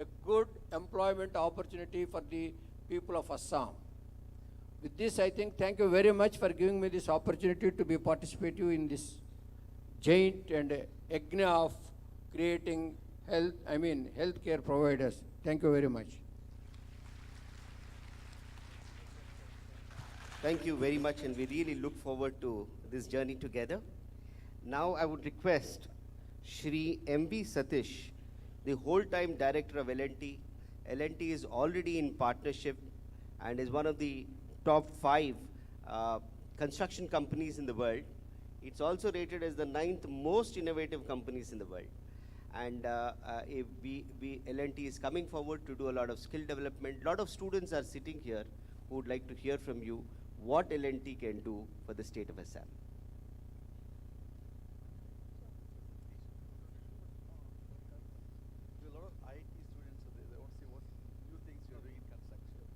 a good employment opportunity for the people of Assam. With this, I think, thank you very much for giving me this opportunity to be participative in this giant and yajna of creating healthcare providers. Thank you very much. Thank you very much, and we really look forward to this journey together. Now I would request Shri M.B. Satish, the whole-time director of L&T. L&T is already in partnership and is one of the top 5 construction companies in the world. It's also rated as the 9th most innovative companies in the world. And L&T is coming forward to do a lot of skill development. A lot of students are sitting here who would like to hear from you what L&T can do for the state of Assam. A lot of IT students, so they want to see what new things you're doing in construction.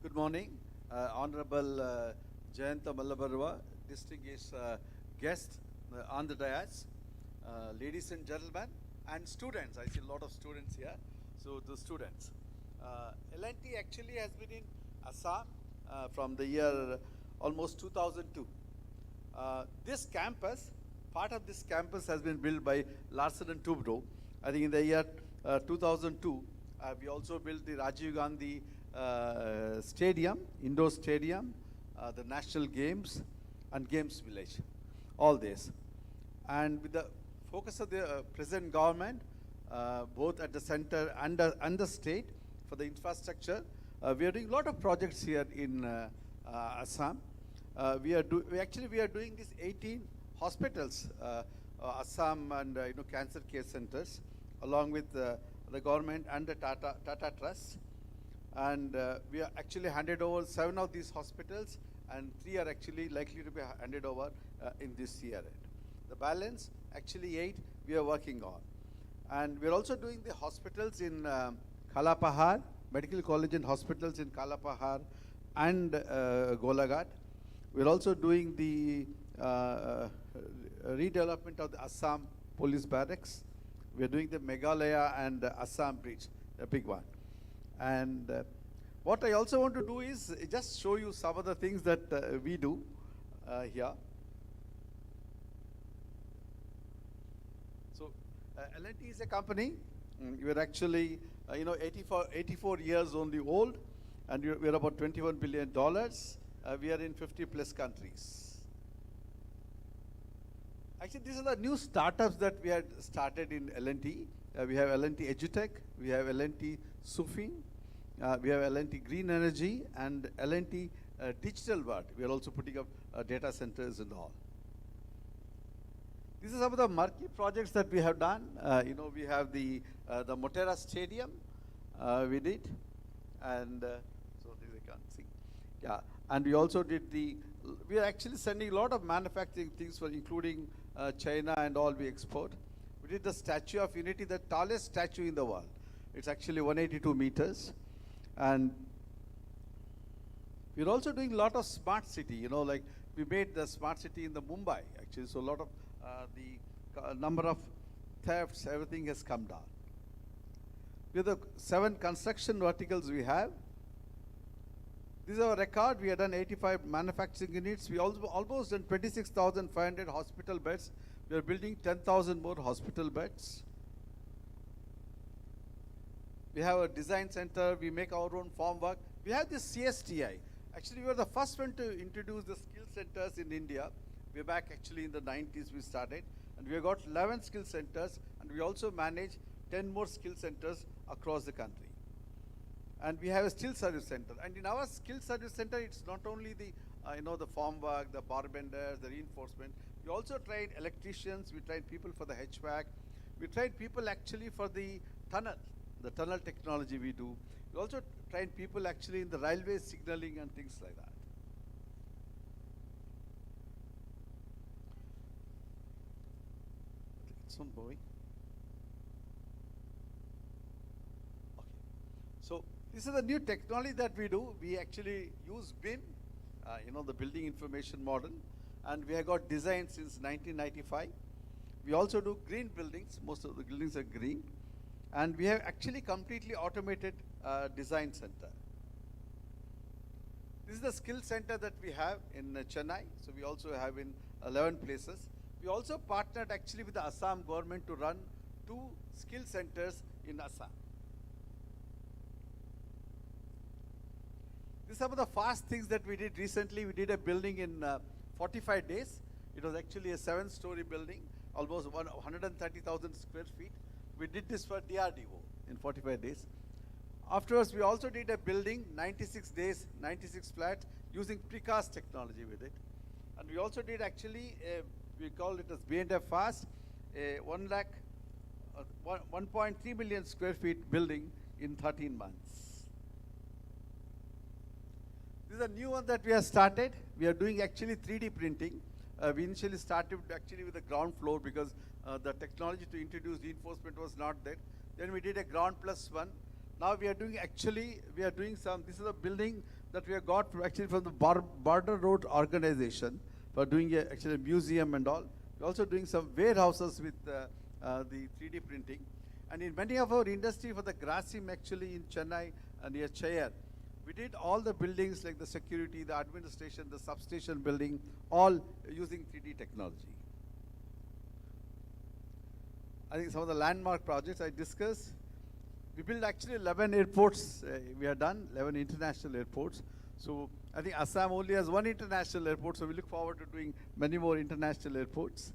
Good morning, Honorable Jayanta Mallabarwa, distinguished guest on the dais, ladies and gentlemen, and students. I see a lot of students here. So the students. L&T actually has been in Assam from the year almost 2002. This campus, part of this campus has been built by Larsen and Toubro. I think in the year 2002, we also built the Rajiv Gandhi stadium, indoor stadium, the national games and games village, all this. And with the focus of the present government, both at the center and the state for the infrastructure, we are doing a lot of projects here in Assam. We are doing these 18 hospitals, Assam and cancer care centers, along with the government and the Tata Trust. And we are actually handed over 7 of these hospitals, and 3 are actually likely to be handed over in this year. The balance, actually 8, we are working on. And we are also doing the hospitals in Kalapahar, Medical College and hospitals in Kalapahar and Golaghat. We are also doing the redevelopment of the Assam Police Barracks. We are doing the Meghalaya and Assam Bridge, a big one. And what I also want to do is just show you some of the things that we do here. So L&T is a company. We are actually 84 years only old, and we are about $21 billion. We are in 50 plus countries. Actually, these are the new startups that we had started in L&T. We have L&T EduTech, we have L&T Sufin, we have L&T Green Energy, and L&T Digital World. We are also putting up data centers and all. These are some of the marquee projects that we have done. We have the Motera Stadium we did, and so this I can't see. Yeah, and we also did we are actually sending a lot of manufacturing things for including China and all we export. We did the Statue of Unity, the tallest statue in the world. It's actually 182 meters. And we're also doing a lot of smart city, like we made the smart city in the Mumbai, actually. So a lot of the number of thefts, everything has come down. With the 7 construction verticals we have, this is our record. We have done 85 manufacturing units. We also almost done 26,500 hospital beds. We are building 10,000 more hospital beds. We have a design center. We make our own farm work. We have this CSTI. Actually, we were the first one to introduce the skill centers in India. Way back actually in the 90s we started. And we have got 11 skill centers. And we also manage 10 more skill centers across the country. And we have a skill service center. And in our skill service center, it's not only the the farm work, the barbenders, the reinforcement. We also train electricians. We train people for the HVAC. We train people actually for the tunnel technology we do. We also train people actually in the railway signaling and things like that. this one moving? Okay. So this is the new technology that we do. We actually use BIM, the building information model, and we have got design since 1995. We also do green buildings. Most of the buildings are green. And we have actually completely automated design center. This is the skill center that we have in Chennai. So we also have in 11 places. We also partnered actually with the Assam government to run 2 skill centers in Assam. These are some of the fast things that we did recently. We did a building in 45 days. It was actually a 7-story building, almost 130,000 square feet. We did this for DRDO in 45 days. Afterwards, we also did a building, 96 days, 96 flats, using precast technology with it. And we also did actually, we call it as B&F Fast, a 1.3 million square feet building in 13 months. This is a new one that we have started. We are doing actually 3D printing. We initially started actually with the ground floor because the technology to introduce reinforcement was not there. Then we did a ground plus 1. Now we are doing this is a building that we have got from the Border Road organization for doing actually a museum and all. We're also doing some warehouses with the 3D printing. And in many of our industry for the Grasim actually in Chennai and near Chayar, we did all the buildings like the security, the administration, the substation building, all using 3D technology. I think some of the landmark projects I discussed. We built actually 11 airports. We have done 11 international airports. So I think Assam only has 1 international airport, so we look forward to doing many more international airports.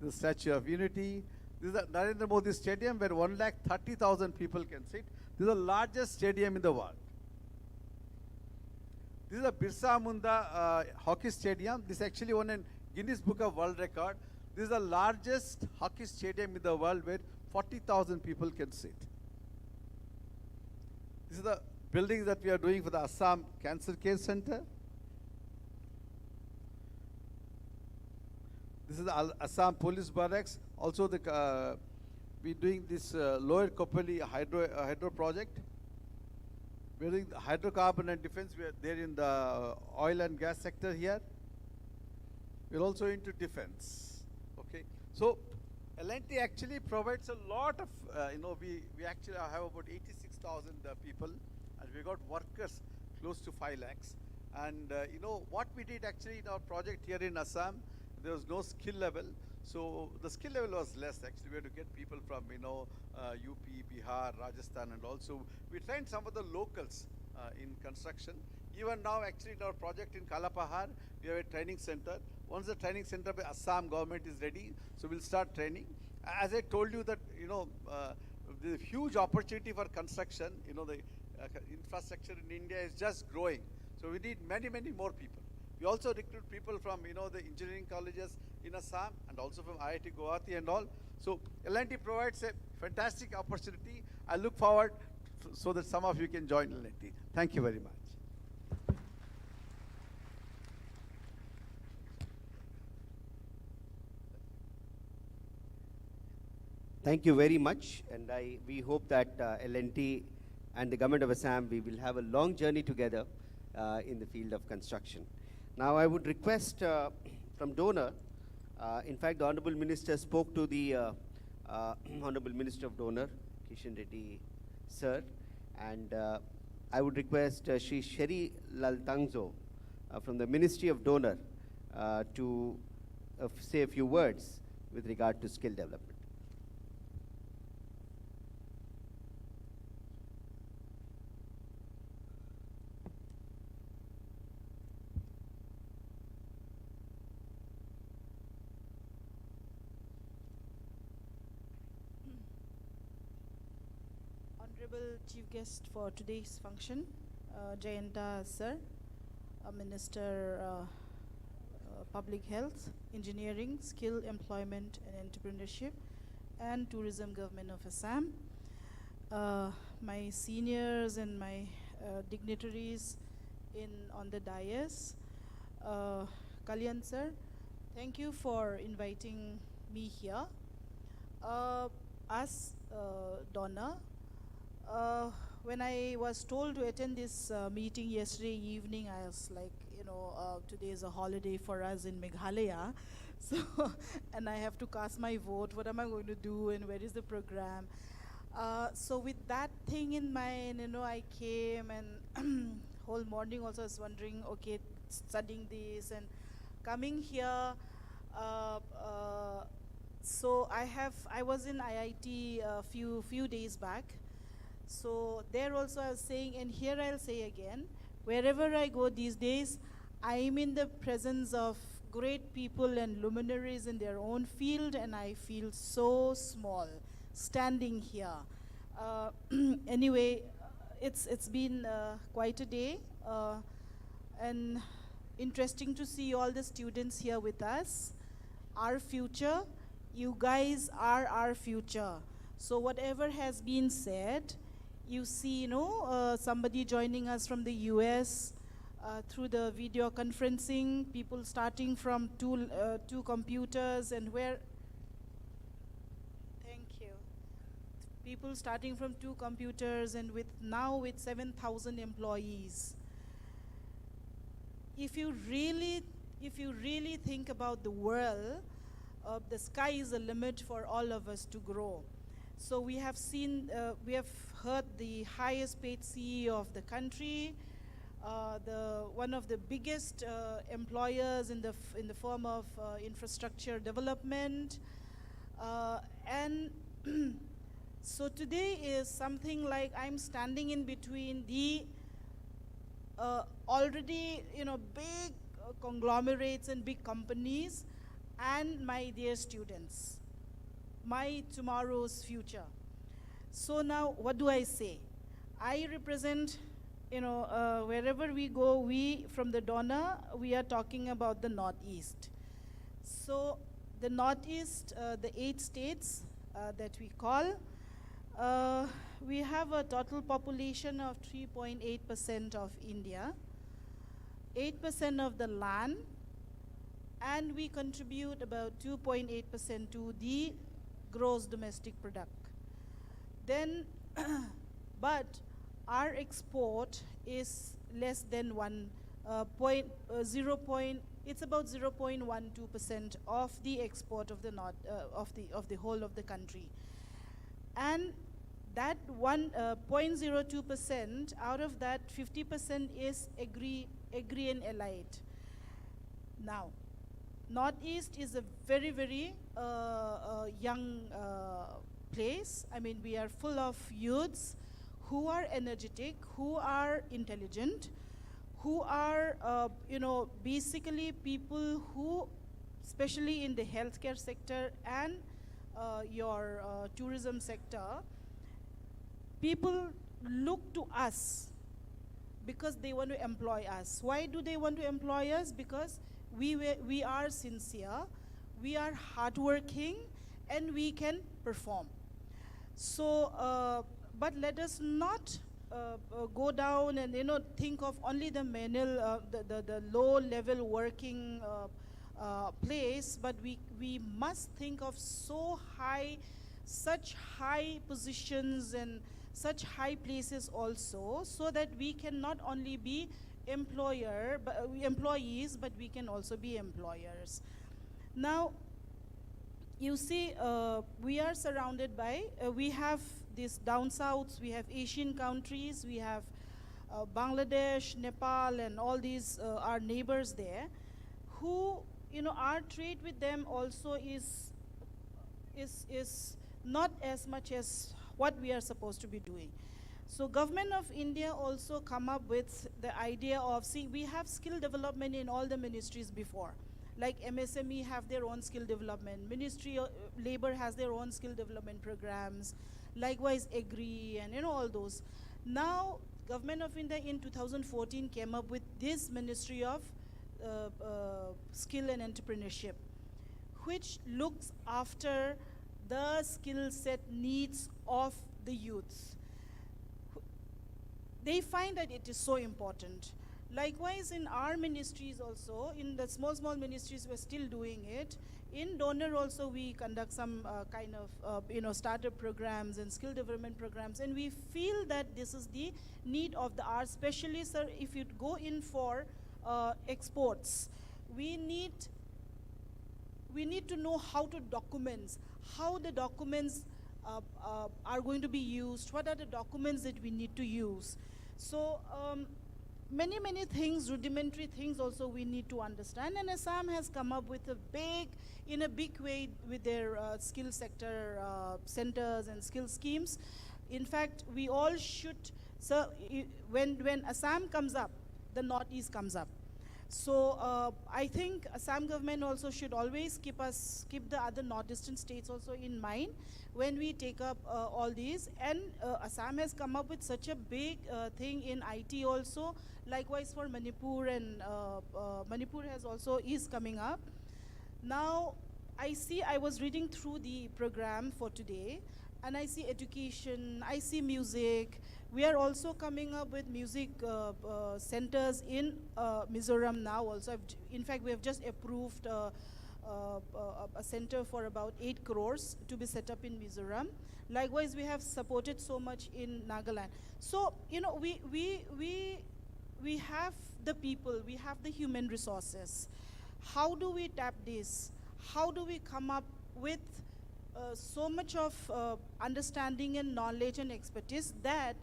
The Statue of Unity. This is the Narendra Modi Stadium where 130,000 people can sit. This is the largest stadium in the world. This is the Birsa Munda Hockey Stadium. This actually won in Guinness Book of World Record. This is the largest hockey stadium in the world where 40,000 people can sit. This is the building that we are doing for the Assam Cancer Care Center. This is the Assam Police Barracks. Also, we're doing this Lower Kopali hydro project. We're doing the hydrocarbon and defense. We are there in the oil and gas sector here. We're also into defense. Okay, so L&T actually provides a lot of, we actually have about 86,000 people, and we got workers close to 5 lakhs. And what we did actually in our project here in Assam, there was no skill level. So the skill level was less actually. We had to get people from, UP, Bihar, Rajasthan, and also we trained some of the locals in construction. Even now actually in our project in Kalapahar, we have a training center. Once the training center by Assam government is ready, so we'll start training. As I told you that, the huge opportunity for construction, the infrastructure in India is just growing. So we need many, many more people. We also recruit people from, the engineering colleges in Assam and also from IIT Guwahati and all. So L&T provides a fantastic opportunity. I look forward so that some of you can join L&T. Thank you very much. Thank you very much, and we hope that L&T and the government of Assam, we will have a long journey together in the field of construction. Now I would request from donor, in fact the Honorable Minister spoke to the Honorable Minister of Donor, Kishan Reddy Sir, and I would request Shri Sheri Lal Tangzo from the Ministry of Donor to say a few words with regard to skill development. Honorable Chief Guest for today's function, Jayanta Sir, Minister Public Health, Engineering, Skill, Employment and Entrepreneurship, and Tourism Government of Assam, my seniors and my dignitaries on the dais, Kalyan Sir, thank you for inviting me here. Us, Donna, when I was told to attend this meeting yesterday evening, I was like, today is a holiday for us in Meghalaya. So, and I have to cast my vote. What am I going to do and where is the program? So with that thing in mind, I came and whole morning also I was wondering, okay, studying this and coming here. So I was in IIT a few days back. So there also I was saying, and here I'll say again, wherever I go these days, I'm in the presence of great people and luminaries in their own field, and I feel so small standing here. Anyway, it's been quite a day, and interesting to see all the students here with us. Our future, you guys are our future. So whatever has been said, you see, somebody joining us from the US through the video conferencing, people starting from two computers and thank you. People starting from 2 computers and now with 7,000 employees. If you really think about the world, the sky is the limit for all of us to grow. So we have heard the highest paid CEO of the country, one of the biggest employers in the form of infrastructure development, and so today is something like I'm standing in between the already big conglomerates and big companies and my dear students, my tomorrow's future. So now what do I say? I represent, wherever we go, we from the Donna, we are talking about the Northeast. So the Northeast, the 8 states that we call, we have a total population of 3.8% of India, 8% of the land, and we contribute about 2.8% to the gross domestic product. Then, but our export is less than it's about 0.12% of the export of the of the whole of the country. And that 0.02%, out of that 50% is agri and allied. Now, Northeast is a very, very young place. I mean, we are full of youths who are energetic, who are intelligent, who are, basically people who, especially in the healthcare sector and your tourism sector, people look to us because they want to employ us. Why do they want to employ us? Because we are sincere, we are hardworking, and we can perform. So, but let us not go down and think of only the manual, the low-level working place, but we must think of such high positions and such high places also, so that we can not only be employees, but we can also be employers. Now, you see, we are surrounded by, we have this down south, we have Asian countries, we have Bangladesh, Nepal, and all these our neighbors there, who, our trade with them also is not as much as what we are supposed to be doing. So government of India also come up with the idea of, see, we have skill development in all the ministries before. Like MSME have their own skill development, Ministry of Labor has their own skill development programs, likewise Agri and all those. Now, government of India in 2014 came up with this Ministry of Skill and Entrepreneurship, which looks after the skill set needs of the youths. They find that it is so important. Likewise, in our ministries also, in the small ministries, we're still doing it. In donor also, we conduct some kind of startup programs and skill development programs, and we feel that this is the need of the hour, especially, sir, if you go in for exports. We need to know how to document, how the documents are going to be used, what are the documents that we need to use. So many things, rudimentary things also we need to understand, and Assam has come up with in a big way with their skill sector centers and skill schemes. In fact, we all should, so when Assam comes up, the Northeast comes up. So I think Assam government also should always keep the other northeastern states also in mind when we take up all these. And Assam has come up with such a big thing in IT also. Likewise for Manipur, and Manipur is coming up. Now I was reading through the program for today, and I see education, I see music. We are also coming up with music centers in Mizoram now also. In fact, we have just approved a center for about 8 crores to be set up in Mizoram. Likewise, we have supported so much in Nagaland. So, we have the people, we have the human resources. How do we tap this? How do we come up with so much of understanding and knowledge and expertise that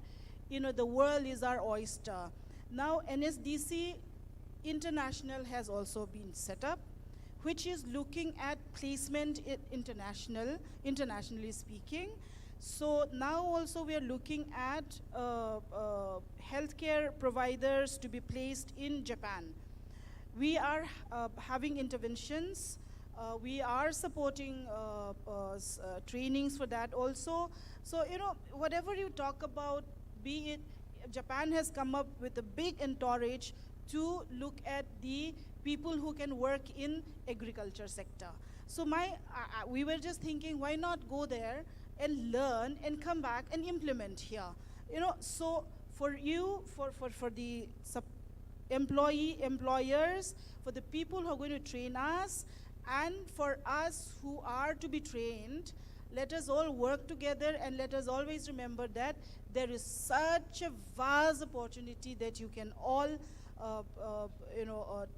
the world is our oyster? Now NSDC International has also been set up, which is looking at placement internationally speaking. So now also we are looking at healthcare providers to be placed in Japan. We are having interventions. We are supporting trainings for that also. So, whatever you talk about, be it, Japan has come up with a big entourage to look at the people who can work in agriculture sector. So we were just thinking, why not go there and learn and come back and implement here? So for you, for the employers, for the people who are going to train us, and for us who are to be trained, let us all work together, and let us always remember that there is such a vast opportunity that you can all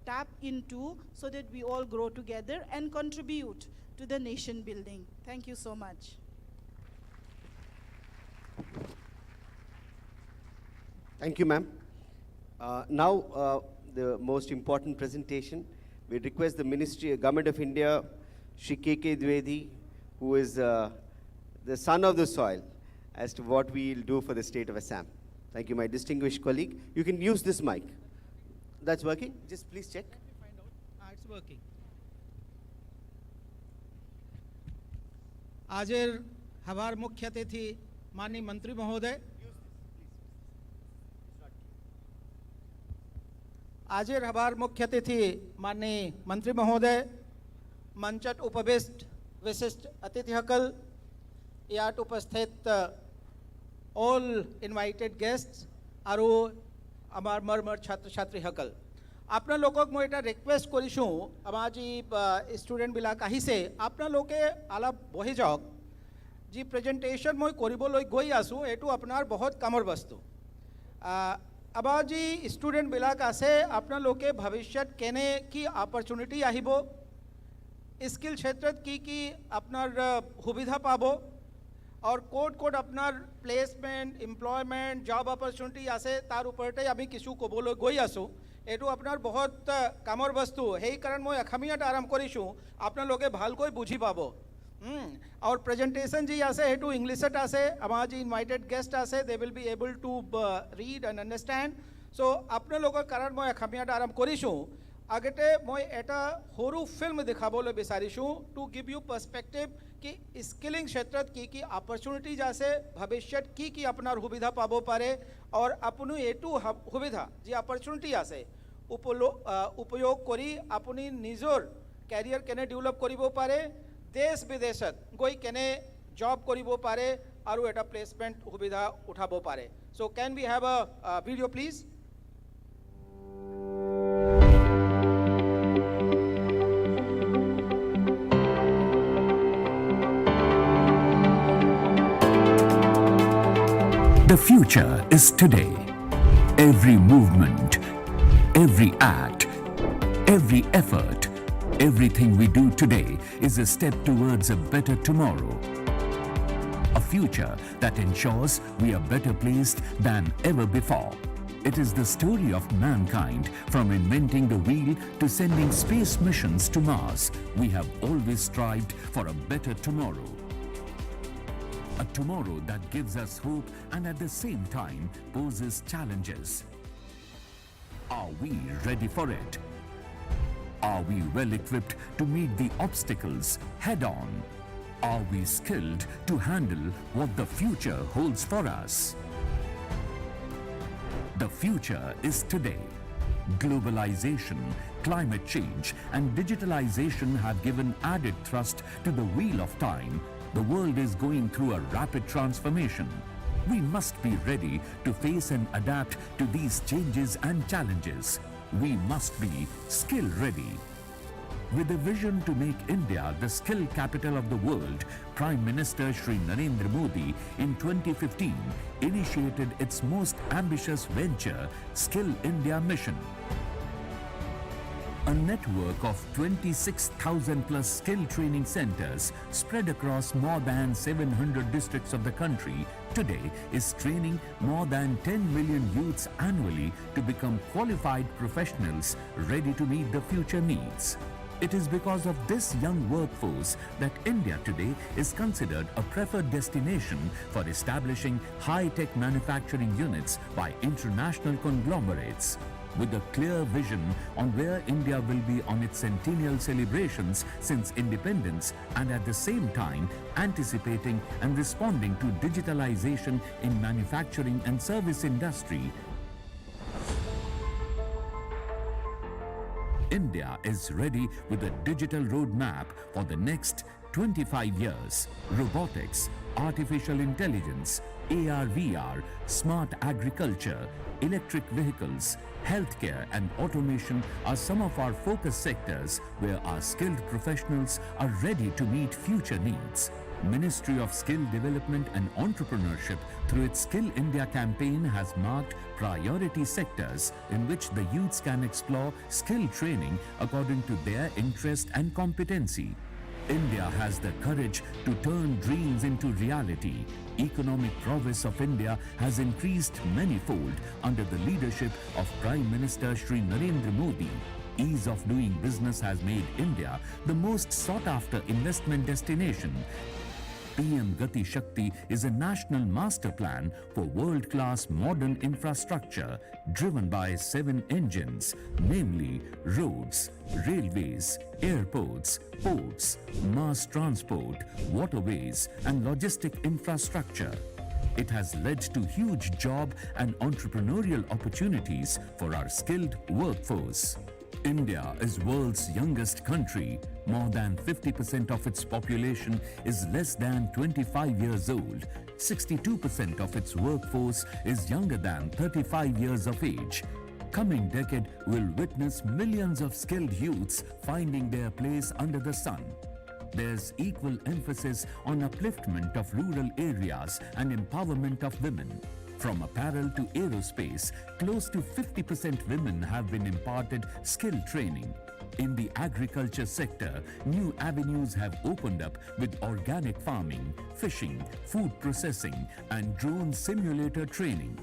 tap into, so that we all grow together and contribute to the nation building. Thank you so much. Thank you, ma'am. Now, the most important presentation. We request the Government of India, Shri K.K. Dwivedi, who is the son of the soil, as to what we will do for the state of Assam. Thank you, my distinguished colleague. You can use this mic. That's working? Just please check. Let me find out. It's working. आजेर हमार मुख्य अतिथि माननीय मंत्री महोदय, आजेर हमार मुख्य अतिथि माननीय मंत्री महोदय, मंचट उपविष्ट विशिष्ट अतिथि हकल, याट उपस्थित ऑल इनवाइटेड गेस्ट्स और आमार मरमर छात्र छात्री हकल, आपना लोगों मैं एटा रिक्वेस्ट करिशु आमाजी स्टूडेंट बिलाक আহিছে आपना लोके आला बहि जाओक जी प्रेजेंटेशन मैं करिबोलै गई आसु एटु आपनार बहुत कामर बस्तु आबाजी स्टूडेंट बिलाक आसे आपना लोके भविष्यत केने की अपॉर्चुनिटी आहिबो स्किल क्षेत्रत की आपनार सुविधा पाबो और कोड कोड अपनार प्लेसमेंट एम्प्लॉयमेंट जॉब अपॉर्चुनिटी आसे तार उपरते आमी किछु कबोलै गई आसु एटु आपनार बहुत कामर बस्तु हेई कारण मैं अखामियात आराम करिशु आपना लोके भालকৈ बुझी पाबो और प्रेजेंटेशन जी आसे हेटु इंग्लिशत आसे आमार जी इनवाइटेड गेस्ट आसे they will be able to read and understand so आपना लोकर कारण मैं अखामियात आराम करिशु आगते मैं एटा सरू फिल्म देखाबोलै बिचारिशु टू गिव यू पर्सपेक्टिव कि स्किलिंग क्षेत्र की अपॉर्चुनिटीज आसे भविष्यत की अपनार सुविधा पाबो पारे और आपुनी एटू सुविधा जी अपॉर्चुनिटी आसे उपयोग करी आपुनी निजर कैरियर केने डेवलप करिबो पारे देश विदेशत गई केने जॉब करिबो पारे और एटा प्लेसमेंट सुविधा उठाबो पारे so can we have a video please The future is today. Every movement, every act, every effort, everything we do today is a step towards a better tomorrow. A future that ensures we are better placed than ever before. It is the story of mankind, from inventing the wheel to sending space missions to Mars. We have always strived for a better tomorrow. A tomorrow that gives us hope and at the same time poses challenges. Are we ready for it? Are we well equipped to meet the obstacles head on? Are we skilled to handle what the future holds for us? The future is today. Globalization, climate change, and digitalization have given added thrust to the wheel of time. The world is going through a rapid transformation. We must be ready to face and adapt to these changes and challenges. We must be skill ready. With a vision to make India the skill capital of the world, Prime Minister Shri Narendra Modi in 2015 initiated its most ambitious venture, Skill India Mission. A network of 26,000 plus skill training centers spread across more than 700 districts of the country today is training more than 10 million youths annually to become qualified professionals ready to meet the future needs. It is because of this young workforce that India today is considered a preferred destination for establishing high-tech manufacturing units by international conglomerates. With a clear vision on where India will be on its centennial celebrations since independence, and at the same time anticipating and responding to digitalization in manufacturing and service industry, India is ready with a digital roadmap for the next 25 years. Robotics, artificial intelligence, AR/VR, smart agriculture, electric vehicles, healthcare and automation are some of our focus sectors where our skilled professionals are ready to meet future needs. Ministry of Skill Development and Entrepreneurship through its Skill India campaign has marked priority sectors in which the youths can explore skill training according to their interest and competency. India has the courage to turn dreams into reality. Economic prowess of India has increased manifold under the leadership of Prime Minister Shri Narendra Modi. Ease of doing business has made India the most sought-after investment destination. PM Gati Shakti is a national master plan for world-class modern infrastructure driven by 7 engines, namely roads, railways, airports, ports, mass transport, waterways and logistic infrastructure. It has led to huge job and entrepreneurial opportunities for our skilled workforce. India is world's youngest country. More than 50% of its population is less than 25 years old. 62% of its workforce is younger than 35 years of age. Coming decade will witness millions of skilled youths finding their place under the sun. There's equal emphasis on upliftment of rural areas and empowerment of women. From apparel to aerospace, close to 50% women have been imparted skill training. In the agriculture sector, new avenues have opened up with organic farming, fishing, food processing, and drone simulator training.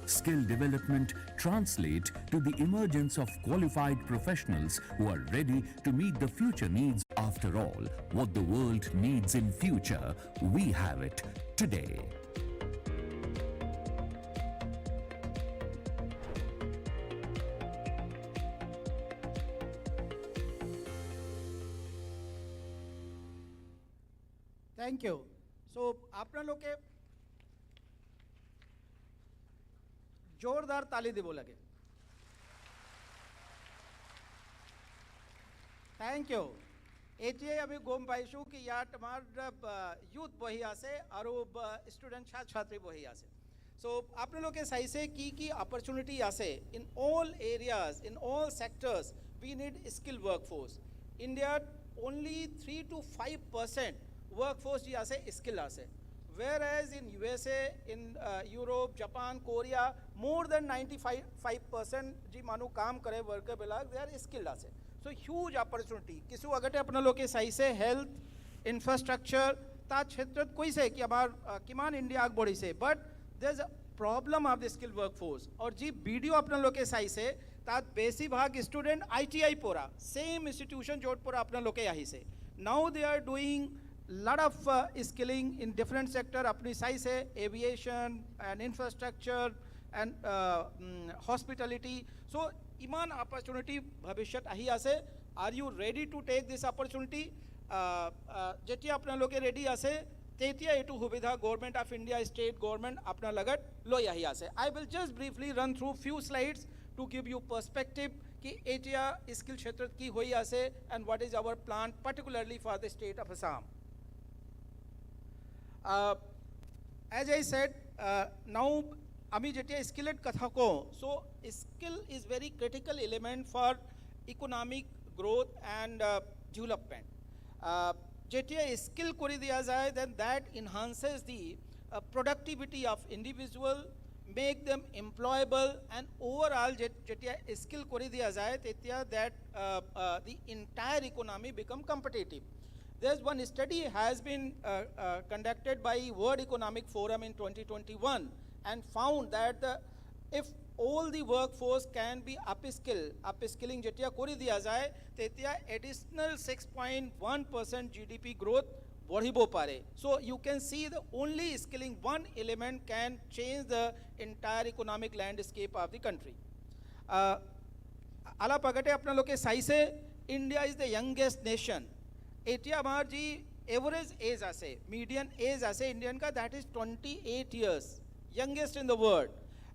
Skill development translate to the emergence of qualified professionals who are ready to meet the future needs. After all, what the world needs in future, we have it today. Thank you so आपना लोके जोरदार ताली देव लगे thank you ATA अभी गम पाइसु कि यार youth बही आसे और स्टूडेंट छात्र छात्री बही आसे सो आपने लोग सही से की अपॉर्चुनिटी आसे in all areas in all sectors we need skill workforce India only 3 to 5% workforce जी आसे स्किल आसे whereas in USA, in Europe, Japan, Korea, more than 95% जी मानो काम करे worker बिलाग they are skilled आसे. So huge opportunity. किसु अगटे अपना लोग के सही से health, infrastructure ता क्षेत्र कोई से कि अबार किमान इंडिया आग बड़ी से, but there's a problem of the skilled workforce. और जी वीडियो अपना लोग के सही से ता बेसी भाग स्टूडेंट ITI पोरा same institution जोड़ पोरा अपना लोग के यही से. Now they are doing lot of skilling in different sector अपनी side से aviation and infrastructure and hospitality. So iman opportunity भविष्य आही आसे. Are you ready to take this opportunity? जेती अपना लोके ready आसे तेतिया एटू हुबिधा government of India, state government अपना लगट लो यही आसे. I will just briefly run through few slides to give you perspective कि एटिया skill क्षेत्र की होई आसे and what is our plan particularly for the state of Assam. As I said, now ami jetia skilled katha ko, so skill is very critical element for economic growth and development. Jetia skill kori diya jaye, then that enhances the productivity of individual, make them employable, and overall jetia skill kori diya jaye tetia that the entire economy become competitive. There's one study has been conducted by World Economic Forum in 2021 and found that if all the workforce can be upskilling jetia kori diya jaye tetia additional 6.1% GDP growth बढ़िबो पारे. So you can see the only skilling one element can change the entire economic landscape of the country. आला पगटे अपना लोग के साई से India is the youngest nation. एटिया हमार जी average age आसे, median as आसे Indian का that is 28 years, youngest in the world.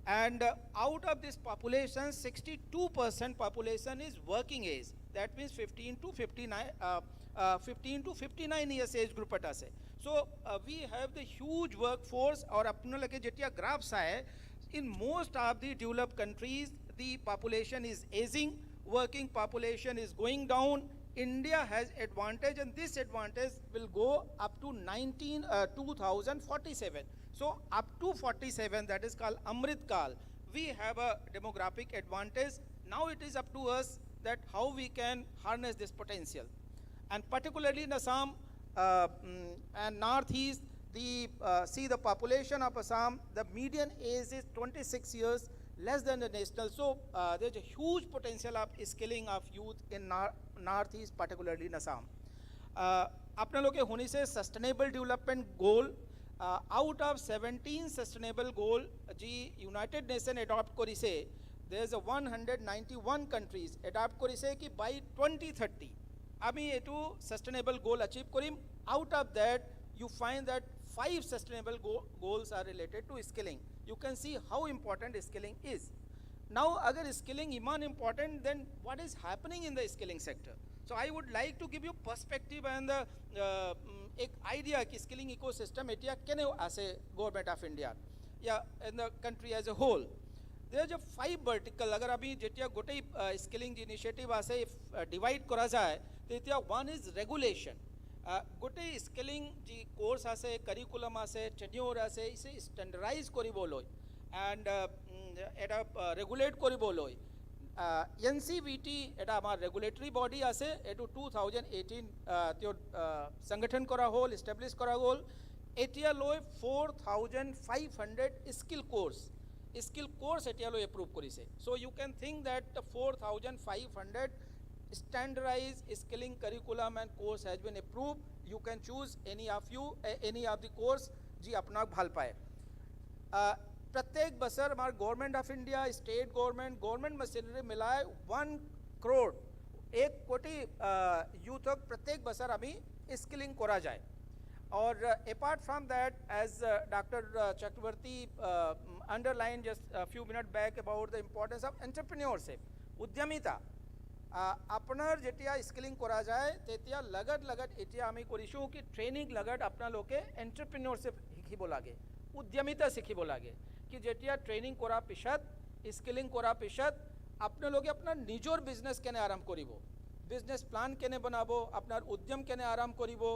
And out of this population, 62% population is working age. That means 15 to 59 years age group अटा से. So we have the huge workforce और अपने लगे जेटिया graphs आए. In most of the developed countries, the population is aging, working population is going down. India has advantage, and this advantage will go up to 2047. So up to 47, that is called Amrit Kal, we have a demographic advantage. Now it is up to us that how we can harness this potential. And particularly in Assam and Northeast, see the population of Assam, the median age is 26 years, less than the national. So there's a huge potential of skilling of youth in Northeast, particularly in Assam. अपने लोग के होने से sustainable development goal, out of 17 sustainable goal ji United Nation adopt करी से, there's a 191 countries adopt करी से कि by 2030 अभी ये टू sustainable goal achieve करीम. Out of that you find that 5 sustainable goals are related to skilling. You can see how important skilling is. Now, agar skilling iman important, then what is happening in the skilling sector? So I would like to give you perspective and the एक idea कि skilling ecosystem एटिया केने आसे government of India या in the country as a whole. There is a 5 vertical. अगर अभी जेटिया गोटे skilling initiative आसे divide करा जाए, तो एटिया one is regulation. गोटे skilling जी course आसे curriculum आसे tenure आसे इसे standardize करी बोलो and एटा regulate करी बोलो. NCVT एटा हमार regulatory body आसे एटू 2018 त्यो संगठन करा होल establish करा होल. एटिया लोय 4,500 skill course एटिया लोय approve करी से. So you can think that the 4,500 standardized skilling curriculum and course has been approved. You can choose any of the course जी अपना भाल पाए. प्रत्येक बसर हमारे government of India, state government machinery मिलाए 1 crore 1 कोटी यूथ प्रत्येक बसर अभी स्किलिंग करा जाए. और apart from that as doctor Chakraborty underline just few minute back about the importance of entrepreneurship, उद्यमिता. আপনার যেটিয়া স্কিলিং করা যায় তেতিয়া লগট এটিয়া আমি কৰিছোঁ কি ট্ৰেইনিং লগট আপনার লোকে এন্টারপ্রেনিয়রশিপ শিকিব লাগে, উদ্যমিতা শিকিব লাগে कि जेटिया ट्रेनिंग करा पिछत स्किलिंग करा पिछत अपने लोग अपना निजोर बिजनेस केने आरम्भ करिबो, बिजनेस प्लान केने बनाबो, अपनार उद्यम केने आरम्भ करिबो,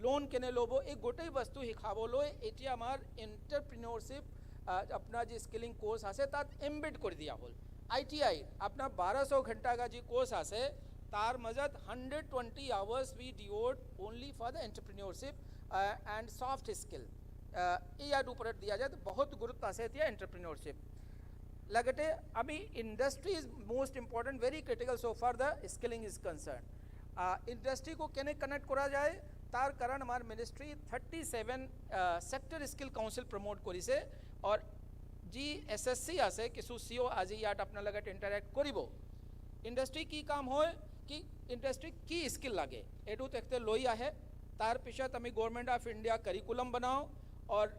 লোন কেনে ল'ব এই গোটেই বস্তু শিকাবলৈ এতিয়া আমাৰ এণ্টাৰপ্ৰিনিয়ৰশ্বিপ আপোনাৰ যি স্কিলিং কোৰ্স আছে তাত এমবেড কৰি দিয়া হ'ল ITI আপোনাৰ 1200 ঘণ্টা का যি কোৰ্স আছে তাৰ মাজত 120 hours we devote only for the entrepreneurship and soft skill ইয়াৰ ওপৰত দিয়া যায় বহুত গুৰুত্ব আছে এতিয়া এণ্টাৰপ্ৰিনিয়ৰশ্বিপ लगते अभी industry is most important very critical so far the skilling is concern industry को केने कनेक्ट करा जाए तार कारण हमार ministry 37 sector skill council promote करिसे और जी SSC आसे किसु CO আজি ইয়াত আপনার লগত ইন্টারেক্ট করিব इंडस्ट्री की काम होय कि इंडस्ट्री की स्किल लागे एटू तेखते लई आहे तार पिछत आमी गवर्नमेंट ऑफ इंडिया करिकुलम बनाओ और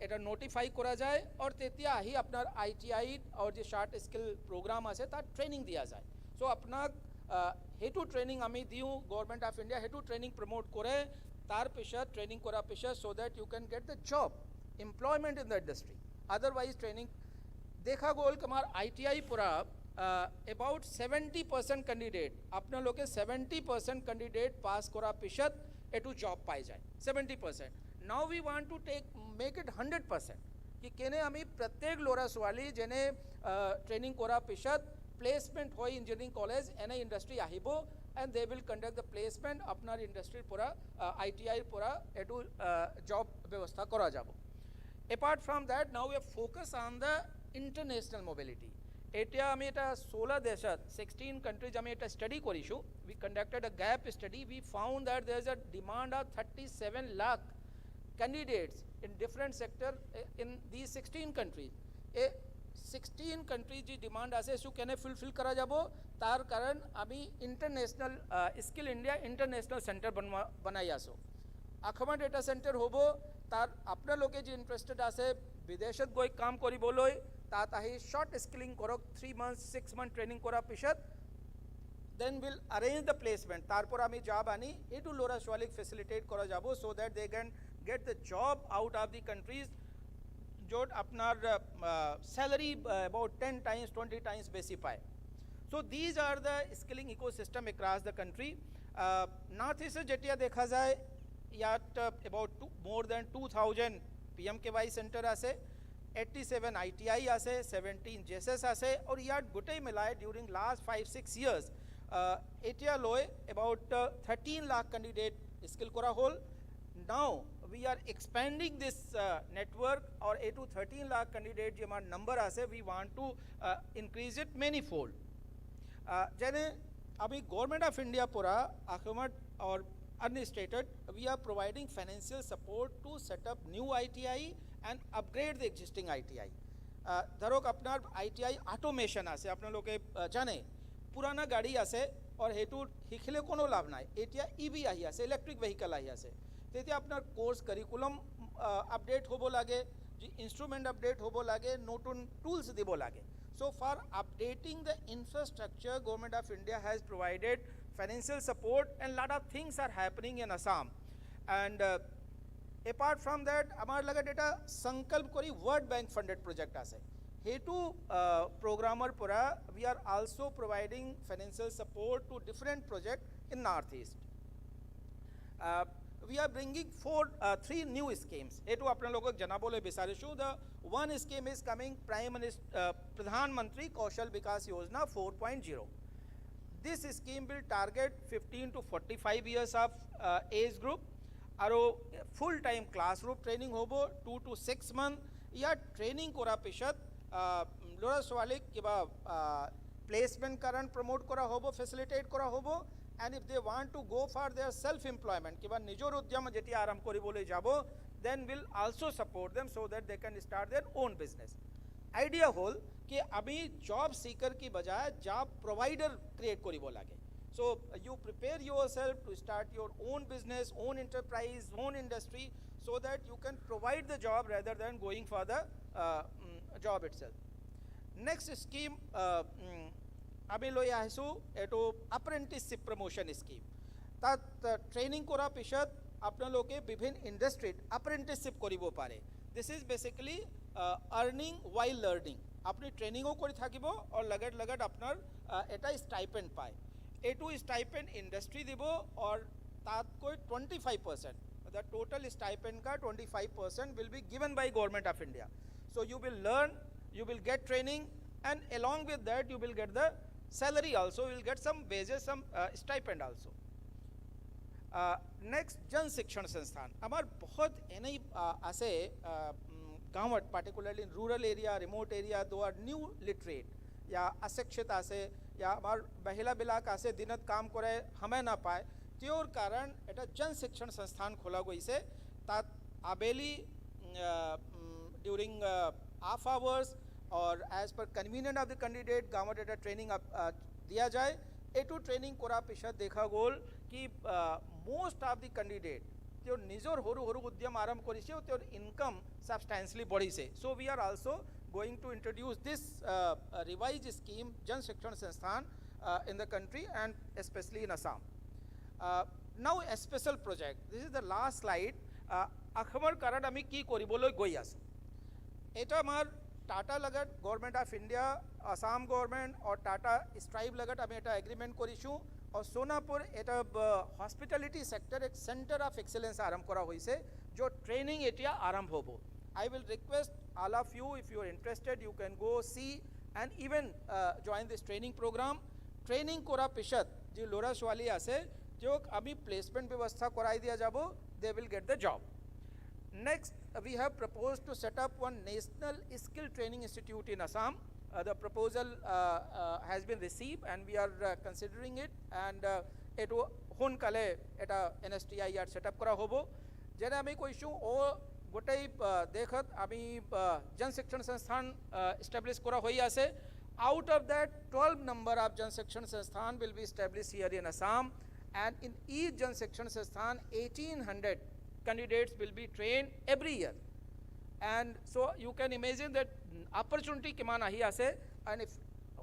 এটা নোটিফাই করা যায় और তেতিয়া আহি আপনার ITI और যে শর্ট স্কিল প্রোগ্রাম আছে তার ট্রেনিং দিয়া যায় সো আপনাক হেতু ট্রেনিং আমি দিও গভর্নমেন্ট অফ ইন্ডিয়া হেতু ট্রেনিং প্রমোট করে তার পিছত ট্রেনিং করা পিছত so that you can get the job employment in the industry otherwise training देखा गोल कमार ITI पूरा अबाउट 70% कैंडिडेट अपना लोग 70% कैंडिडेट पास करा पिছত एटू जॉब पाई जाए 70% now we want to make it 100% कि केने आमी प्रत्येक लोरा स्वाली जेने ट्रेनिंग करा पिছত प्लेसमेंट हो इंजीनियरिंग कॉलेज एने इंडस्ट्री आहिबो and they will conduct the placement अपनार इंडस्ट्री पूरा ITI पूरा एटू जॉब व्यवस्था करा जाबो apart from that now we have focus on the international mobility এতিয়া আমি এটা 16 দেশত 16 countries আমি এটা study করিছো we conducted a gap study we found that there is a demand of 37 lakh candidates in different sector in these 16 countries a 16 countries ji demand ase su kene fulfill kara jabo tar karan ami international skill india international center banai aso akhama data center hobo tar apna loke ji interested ase bideshat goi kaam koriboloi tat ahi short skilling korok 3 months 6 month training kora pishat then we'll arrange the placement tarpor ami job ani etu lora swalik facilitate kora jabo so that they can get the job out of the countries जो अपनार salary about 10 times 20 times बेसी पाए so these are the skilling ecosystem across the country north east जेटिया देखा जाए यात about more than 2000 PMKY center आसे 87 ITI आसे 17 JSS आसे और यात गुटे मिलाए during last 5-6 years एटिया लोए about 13 lakh candidate skill करा whole now we are expanding this network or 8 to 13 lakh candidate जो हमारा number आसे we want to increase it manifold जैसे अभी गवर्नमेंट ऑफ इंडिया पूरा आखमत और administrated we are providing financial support to set up new ITI and upgrade the existing ITI धरोक अपना ITI automation आसे अपना लोग के जाने पुराना गाड़ी आसे और हेतु हिखले कोनो लाभ ना एटिया EV आही आसे इलेक्ट्रिक व्हीकल आही आसे तेतिया अपना कोर्स करिकुलम अपडेट होबो लागे जी इंस्ट्रूमेंट अपडेट होबो लागे नोटून टूल्स दिबो लागे so for updating the infrastructure government of India has provided financial support and lot of things are happening in Assam and apart from that amar laga data sankalp kori World Bank funded project ase hetu programmer pura we are also providing financial support to different project in northeast we are bringing 3 new schemes etu apna logok janabole bisarishu the one scheme is coming prime minister pradhan mantri kaushal vikas yojana 4.0 this scheme will target 15 to 45 years of age group aro full time classroom training hobo 2 to 6 month ya training kora pishat lora swalik kiba placement karan promote kora hobo facilitate kora hobo and if they want to go for their self employment kiba nijor udyam jeti aram kori bole jabo then we'll also support them so that they can start their own business idea hol कि अभी job seeker की बजाय job provider create करी बोलागे so you prepare yourself to start your own business own enterprise own industry so that you can provide the job rather than going for the job itself next scheme अभी लोय आसू एटो apprenticeship promotion scheme तात training करा पिछत अपना लोके विभिन्न इंडस्ट्रीट apprenticeship करिबो पारे this is basically earning while learning अपनी ट्रेनिंगो करि থাকিব और लगट लगट अपनार एटा स्टाइपेंड पाए एटू स्टाइपेंड इंडस्ट्री दिबो और तात कोई 25% the total stipend ka 25% will be given by Government of India. So you will learn, you will get training, and along with that you will get the salary also, you will get some wages, some stipend also. Next जन शिक्षण संस्थान अमार बहुत N आसे गाँव particularly in rural area remote area दो are new literate या अशिक्षित आसे या हमार बहिला बिलाक आसे दिनत काम करे हमें ना पाए त्योर कारण एटा जन शिक्षण संस्थान खोला गई से तात आबेली ड्यूरिंग हाफ आवर्स और as per convenient of the candidate गाँव एटा ट्रेनिंग दिया जाए एटू ट्रेनिंग कोरा पिछा देखा गोल कि मोस्ट ऑफ द कैंडिडेट त्यो निजोर होरु होरु उद्यम आरंभ करिसे और इनकम सब्सटेंशियली बढ़ी से so we are also going to introduce this revise scheme Jan Shikshan संस्थान in the country and especially in Assam. Now a special project, this is the last slide. Akhbar karan ami ki koribolo goi asu eta amar Tata lagat Government of India, Assam government और Tata Stripe lagat ami eta agreement korishu और सोनापुर एटा hospitality sector एक centre of excellence आरंभ करा हुई से जो training एटिया आरंभ होबो. I will request all of you, if you are interested, you can go see and even join this training program. Training कोरा पिशत जो लोरस वाली आसे जो अभी प्लेसमेंट व्यवस्था कराई दिया जाबो, they will get the job. Next, we have proposed to set up one national skill training institute in Assam. The proposal has been received and we are considering it, and it hon kale eta NSTI yard set up kora hobo jena ami ko issue o gotai dekhat ami jan shikshan sansthan establish kora hoi ase. Out of that 12 number of jan shikshan sansthan will be established here in Assam, and in each jan shikshan sansthan 1800 candidates will be trained every year. And so you can imagine that opportunity kiman ahi ase, and if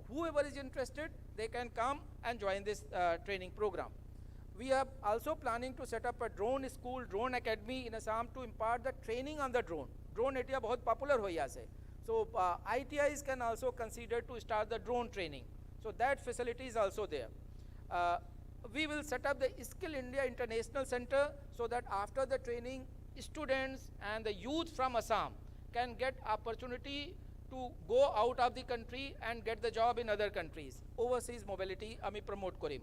whoever is interested, they can come and join this training program. We are also planning to set up a drone school, drone academy in Assam to impart the training on the drone. Drone etia bahut popular hoy ase. So ITIs can also consider to start the drone training. So that facility is also there. We will set up the Skill India International Center so that after the training, students and the youth from Assam can get opportunity to go out of the country and get the job in other countries. Overseas mobility ami promote korim.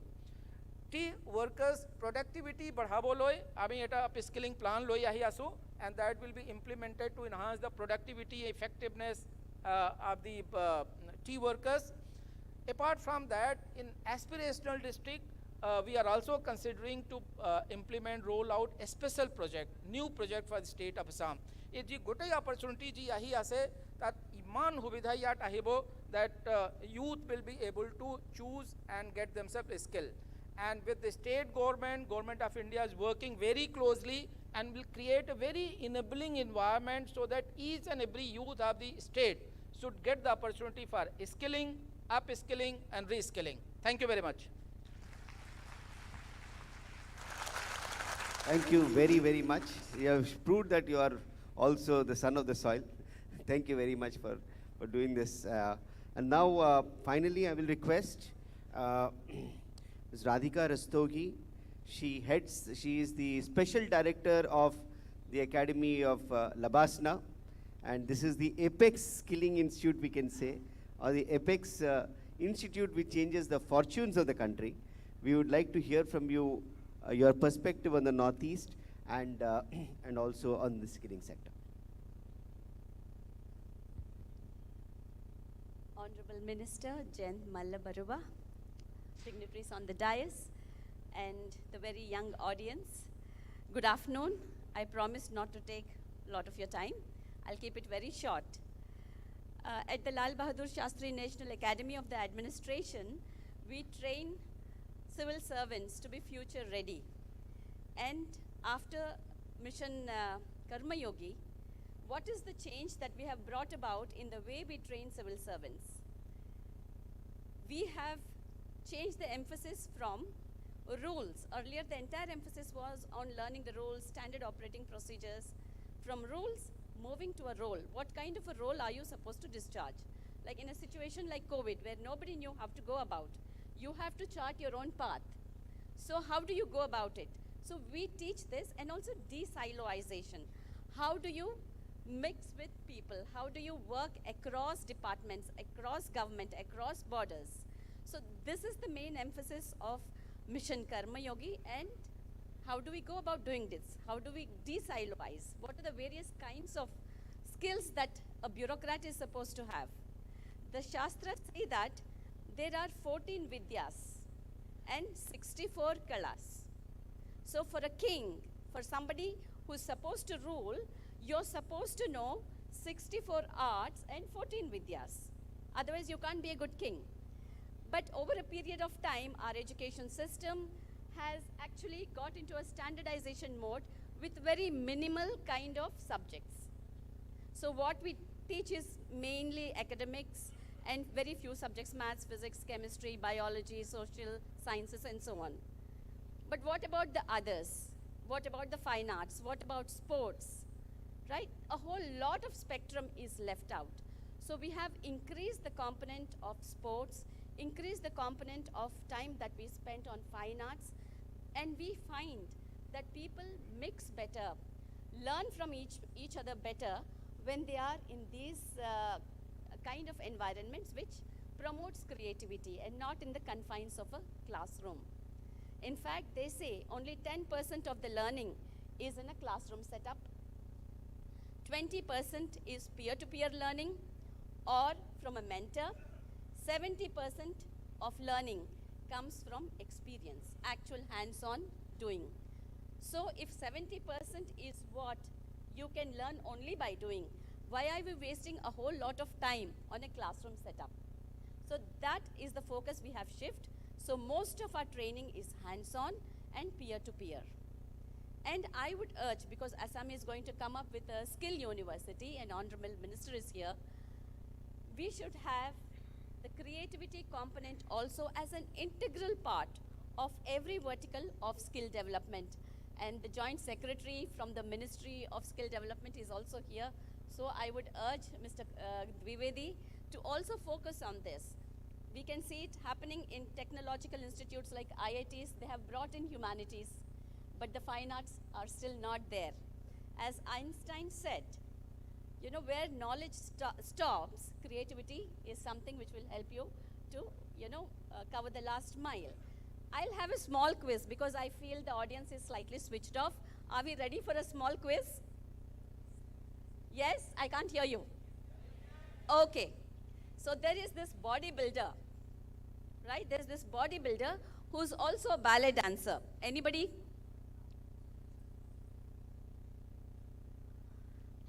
T workers productivity badhabo loy ami eta upskilling plan loy ahi asu, and that will be implemented to enhance the productivity effectiveness of the T workers. Apart from that, in aspirational district, we are also considering to implement, roll out a special project, new project for the state of Assam. It ji gotai opportunity ji ahi ase that iman hubidha yat ahibo that youth will be able to choose and get themselves a skill. And with the state government, Government of India is working very closely and will create a very enabling environment so that each and every youth of the state should get the opportunity for skilling, upskilling and reskilling. Thank you very much. Thank you very, very much. You have proved that you are also the son of the soil. Thank you very much for doing this. And now, finally, I will request Ms. Radhika Rastogi. She is the Special Director of the Academy of Labasna. And this is the Apex Skilling Institute, we can say, or the Apex Institute which changes the fortunes of the country. We would like to hear from you your perspective on the Northeast and also on the skilling sector. Honorable Minister Jayant Mallabaruwa, dignitaries on the dais, and the very young audience, good afternoon. I promise not to take a lot of your time. I'll keep it very short. At the Lal Bahadur Shastri National Academy of the Administration, we train civil servants to be future ready. And after Mission Karma Yogi, what is the change that we have brought about in the way we train civil servants? We have changed the emphasis from rules. Earlier, the entire emphasis was on learning the rules, standard operating procedures. From rules, moving to a role. What kind of a role are you supposed to discharge? Like in a situation like COVID, where nobody knew how to go about, you have to chart your own path. So how do you go about it? So we teach this, and also de-siloization. How do you mix with people? How do you work across departments, across government, across borders? So this is the main emphasis of Mission Karma Yogi. And how do we go about doing this? How do we de-siloize? What are the various kinds of skills that a bureaucrat is supposed to have? The Shastras say that there are 14 Vidyas and 64 Kalas. So for a king, for somebody who's supposed to rule, you're supposed to know 64 arts and 14 Vidyas. Otherwise, you can't be a good king. But over a period of time, our education system has actually got into a standardization mode with very minimal kind of subjects. So what we teach is mainly academics and very few subjects: maths, physics, chemistry, biology, social sciences, and so on. But what about the others? What about the fine arts? What about sports? Right? A whole lot of spectrum is left out. So we have increased the component of sports, increased the component of time that we spent on fine arts, and we find that people mix better, learn from each other better when they are in these kind of environments which promotes creativity and not in the confines of a classroom. In fact, they say only 10% of the learning is in a classroom setup, 20% is peer-to-peer learning or from a mentor, 70% of learning comes from experience, actual hands-on doing. So if 70% is what you can learn only by doing, why are we wasting a whole lot of time on a classroom setup? So that is the focus we have shifted. So most of our training is hands-on and peer-to-peer. And I would urge, because Assam is going to come up with a skill university and Honorable Minister is here, we should have the creativity component also as an integral part of every vertical of skill development. And the Joint Secretary from the Ministry of Skill Development is also here. So I would urge Mr. Dwivedi to also focus on this. We can see it happening in technological institutes like IITs. They have brought in humanities, but the fine arts are still not there. As Einstein said, you know, where knowledge stops, creativity is something which will help you to, cover the last mile. I'll have a small quiz because I feel the audience is slightly switched off. Are we ready for a small quiz? Yes? I can't hear you. Okay. So there is this bodybuilder, right? There's this bodybuilder who's also a ballet dancer. Anybody?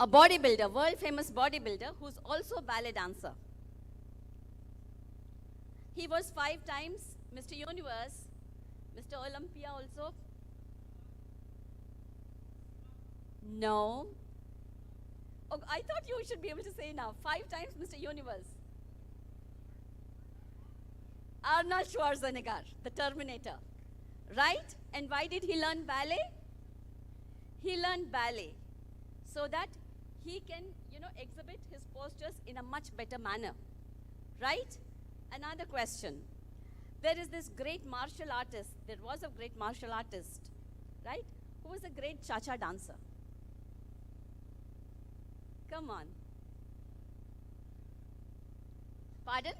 A bodybuilder, world famous bodybuilder, who's also a ballet dancer. He was 5 times Mr. Universe, Mr. Olympia also. No. Oh, I thought you should be able to say now. 5 times Mr. Universe. Arnold Schwarzenegger, the Terminator. Right? And why did he learn ballet? He learned ballet so that he can, exhibit his postures in a much better manner. Right? Another question. There is this great martial artist. There was a great martial artist, right? Who was a great cha-cha dancer. Come on. Pardon?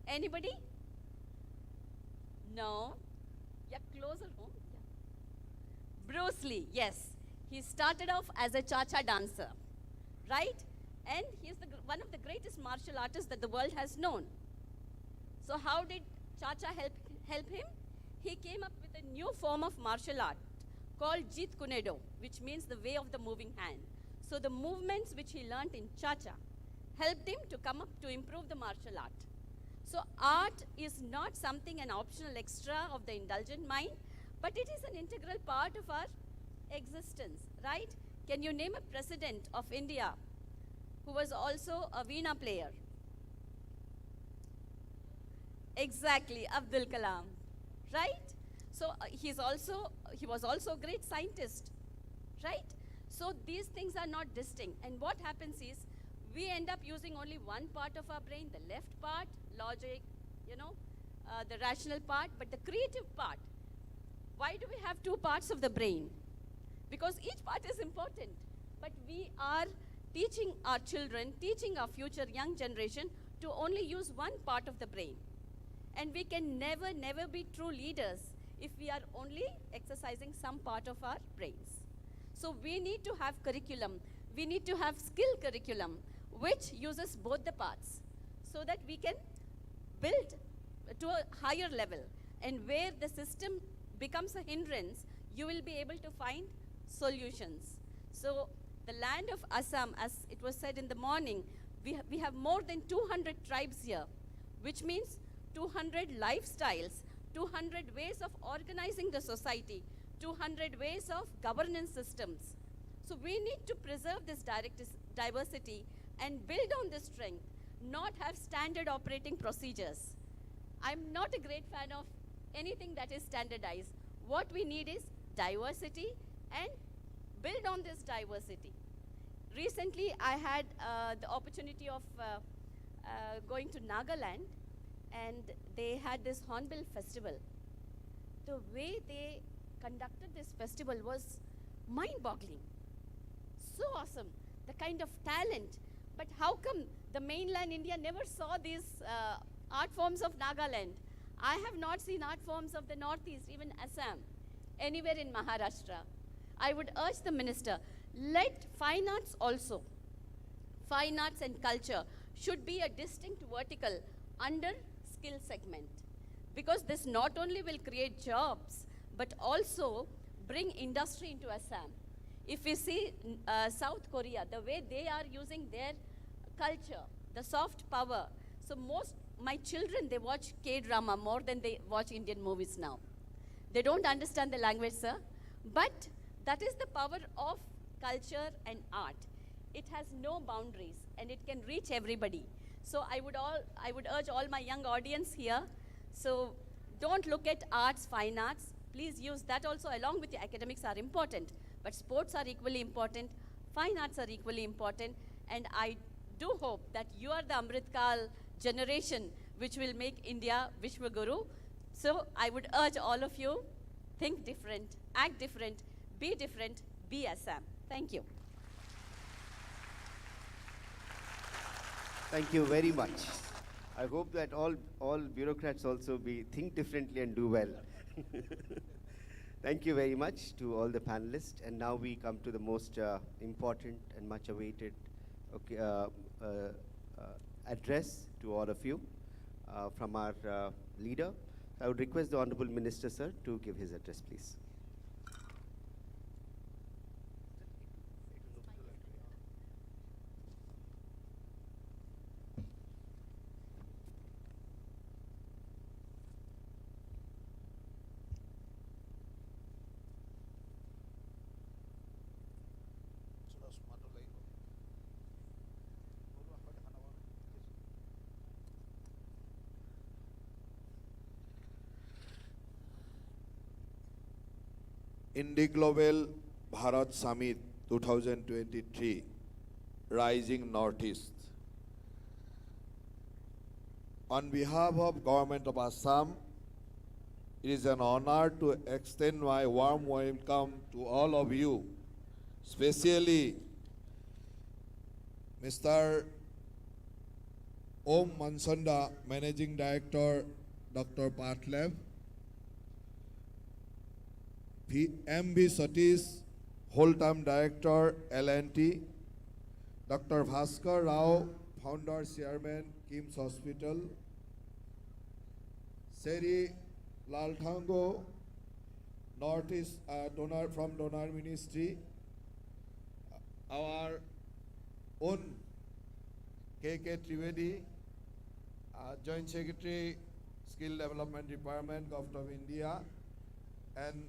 Anybody? No? Yeah, closer home. Yeah. Bruce Lee, yes. He started off as a cha-cha dancer, right? And he's one of the greatest martial artists that the world has known. So how did cha-cha help him? He came up with a new form of martial art called Jeet Kune Do, which means the way of the moving hand. So the movements which he learnt in cha-cha helped him to come up to improve the martial art. So art is not something, an optional extra of the indulgent mind, but it is an integral part of our existence, right? Can you name a president of India who was also a Veena player? Exactly, Abdul Kalam, right? So he was also a great scientist, right? So these things are not distinct. And what happens is, we end up using only one part of our brain, the left part, logic, the rational part, but the creative part Why do we have two parts of the brain? Because each part is important, but we are teaching our children, teaching our future young generation to only use one part of the brain. And we can never, never be true leaders if we are only exercising some part of our brains. So we need to have curriculum. We need to have skill curriculum, which uses both the parts, so that we can build to a higher level. And where the system becomes a hindrance, you will be able to find solutions. So the land of Assam, as it was said in the morning, we have more than 200 tribes here, which means 200 lifestyles, 200 ways of organizing the society, 200 ways of governance systems. So we need to preserve this diversity and build on this strength, not have standard operating procedures. I'm not a great fan of anything that is standardized. What we need is diversity and build on this diversity. Recently, I had the opportunity of going to Nagaland, and they had this Hornbill festival. The way they conducted this festival was mind-boggling. So awesome, the kind of talent. But how come the mainland India never saw these art forms of Nagaland? I have not seen art forms of the Northeast, even Assam, anywhere in Maharashtra. I would urge the minister, let fine arts also, fine arts and culture should be a distinct vertical under skill segment. Because this not only will create jobs, but also bring industry into Assam. If we see South Korea, the way they are using their culture, the soft power. So my children, they watch K-drama more than they watch Indian movies now. They don't understand the language, sir. But that is the power of culture and art. It has no boundaries, and it can reach everybody. So I would urge all my young audience here, so don't look at arts, fine arts. Please use that also along with your academics are important. But sports are equally important, fine arts are equally important, and I do hope that you are the Amritkal generation which will make India Vishwaguru. So I would urge all of you, think different, act different, be Assam. Thank you. Thank you very much. I hope that all bureaucrats also think differently and do well. Thank you very much to all the panelists. And now we come to the most important and much awaited address to all of you from our leader. I would request the Honorable Minister, sir, to give his address, please. IndiGlobal Bharat Summit 2023, Rising Northeast. On behalf of Government of Assam, it is an honor to extend my warm welcome to all of you, especially Mr. Om Mansanda, Managing Director, Dr. Patlev, M.B. Satish, Whole-Time Director, L&T, Dr. Bhaskar Rao, Founder, Chairman, KIMS Hospital, Seri Lalthango, Northeast donor from Donor Ministry, our own K.K. Trivedi, Joint Secretary, Skill Development Department, Government of India, and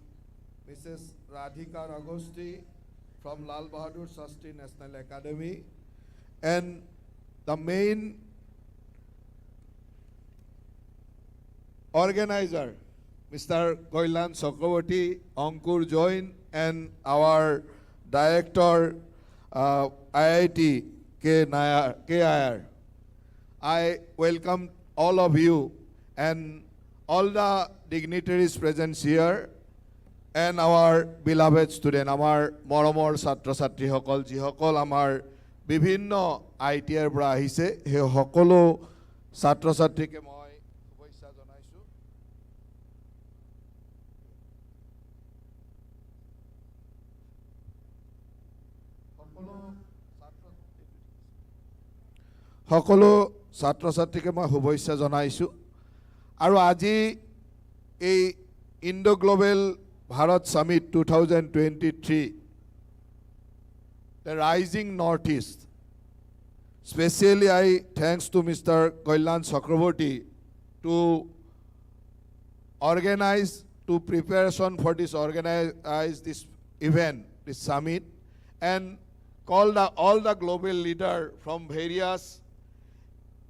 Mrs. Radhika Ragosti from Lal Bahadur Shastri National Academy, and the main organizer, Mr. Koilan Chakraborty, Ankur Jain, and our director, IIT KIR. I welcome all of you and all the dignitaries present here. and our beloved student, our moromor chatra chatri hokol, jihokol amar bibhinno ITR পৰা আহিছে, he সকলো ছাত্ৰ ছাত্ৰীকে মই শুভেচ্ছা জনাইছো। সকলো ছাত্ৰ ছাত্ৰীকে মই শুভেচ্ছা জনাইছো। আৰু আজি এই Indo global Bharat summit 2023, the rising northeast. Especially I thanks to Mr. Kailyan Chakraborty to preparation for this organize this event, this summit, and call all the global leader from various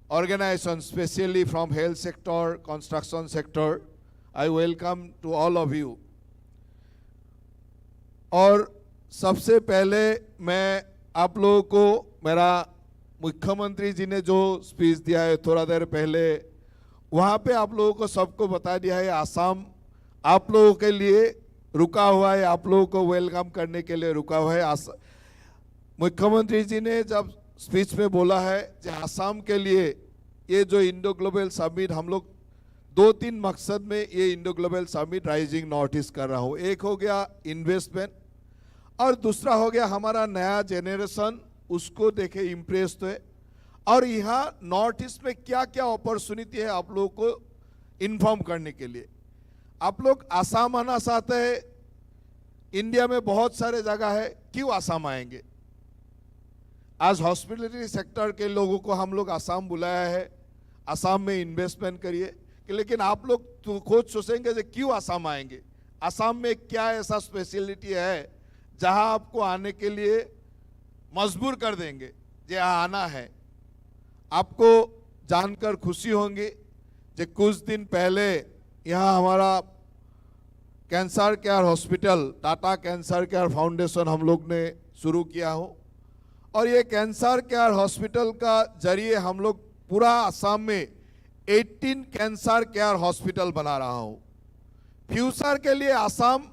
organizations, especially from health sector, construction sector. I welcome to all of you. और सबसे पहले मैं आप लोगों को, मेरा मुख्यमंत्री जी ने जो स्पीच दिया है थोड़ा देर पहले, वहाँ पे आप लोगों को सबको बता दिया है आसाम आप लोगों के लिए रुका हुआ है, आप लोगों को वेलकम करने के लिए रुका हुआ है। मुख्यमंत्री जी ने जब स्पीच में बोला है कि आसाम के लिए ये जो इंडो ग्लोबल समिट, हम लोग 2-3 मकसद में ये Indo global summit rising north east कर रहा हूँ। एक हो गया इन्वेस्टमेंट, और दूसरा हो गया हमारा नया जेनरेशन उसको देखे इम्प्रेस हुए, और यहाँ नॉर्थ ईस्ट में क्या क्या अपॉर्चुनिटी है आप लोगों को इन्फॉर्म करने के लिए। आप लोग आसाम आना चाहते हैं, इंडिया में बहुत सारे जगह है, क्यों आसाम आएंगे? आज हॉस्पिटलिटी सेक्टर के लोगों को हम लोग आसाम बुलाया है, आसाम में इन्वेस्टमेंट करिए, लेकिन आप लोग तो खुद सोचेंगे कि क्यों आसाम आएंगे, आसाम में क्या ऐसा स्पेशलिटी है जहां आपको आने के लिए मजबूर कर देंगे जे आना है। आपको जानकर खुशी होंगी कि कुछ दिन पहले यहाँ हमारा cancer care hospital, Tata cancer care foundation हम लोग ने शुरू किया हो, और ये कैंसर केयर हॉस्पिटल का जरिए हम लोग पूरा आसाम में 18 कैंसर केयर हॉस्पिटल बना रहा हूँ। फ्यूचर के लिए Assam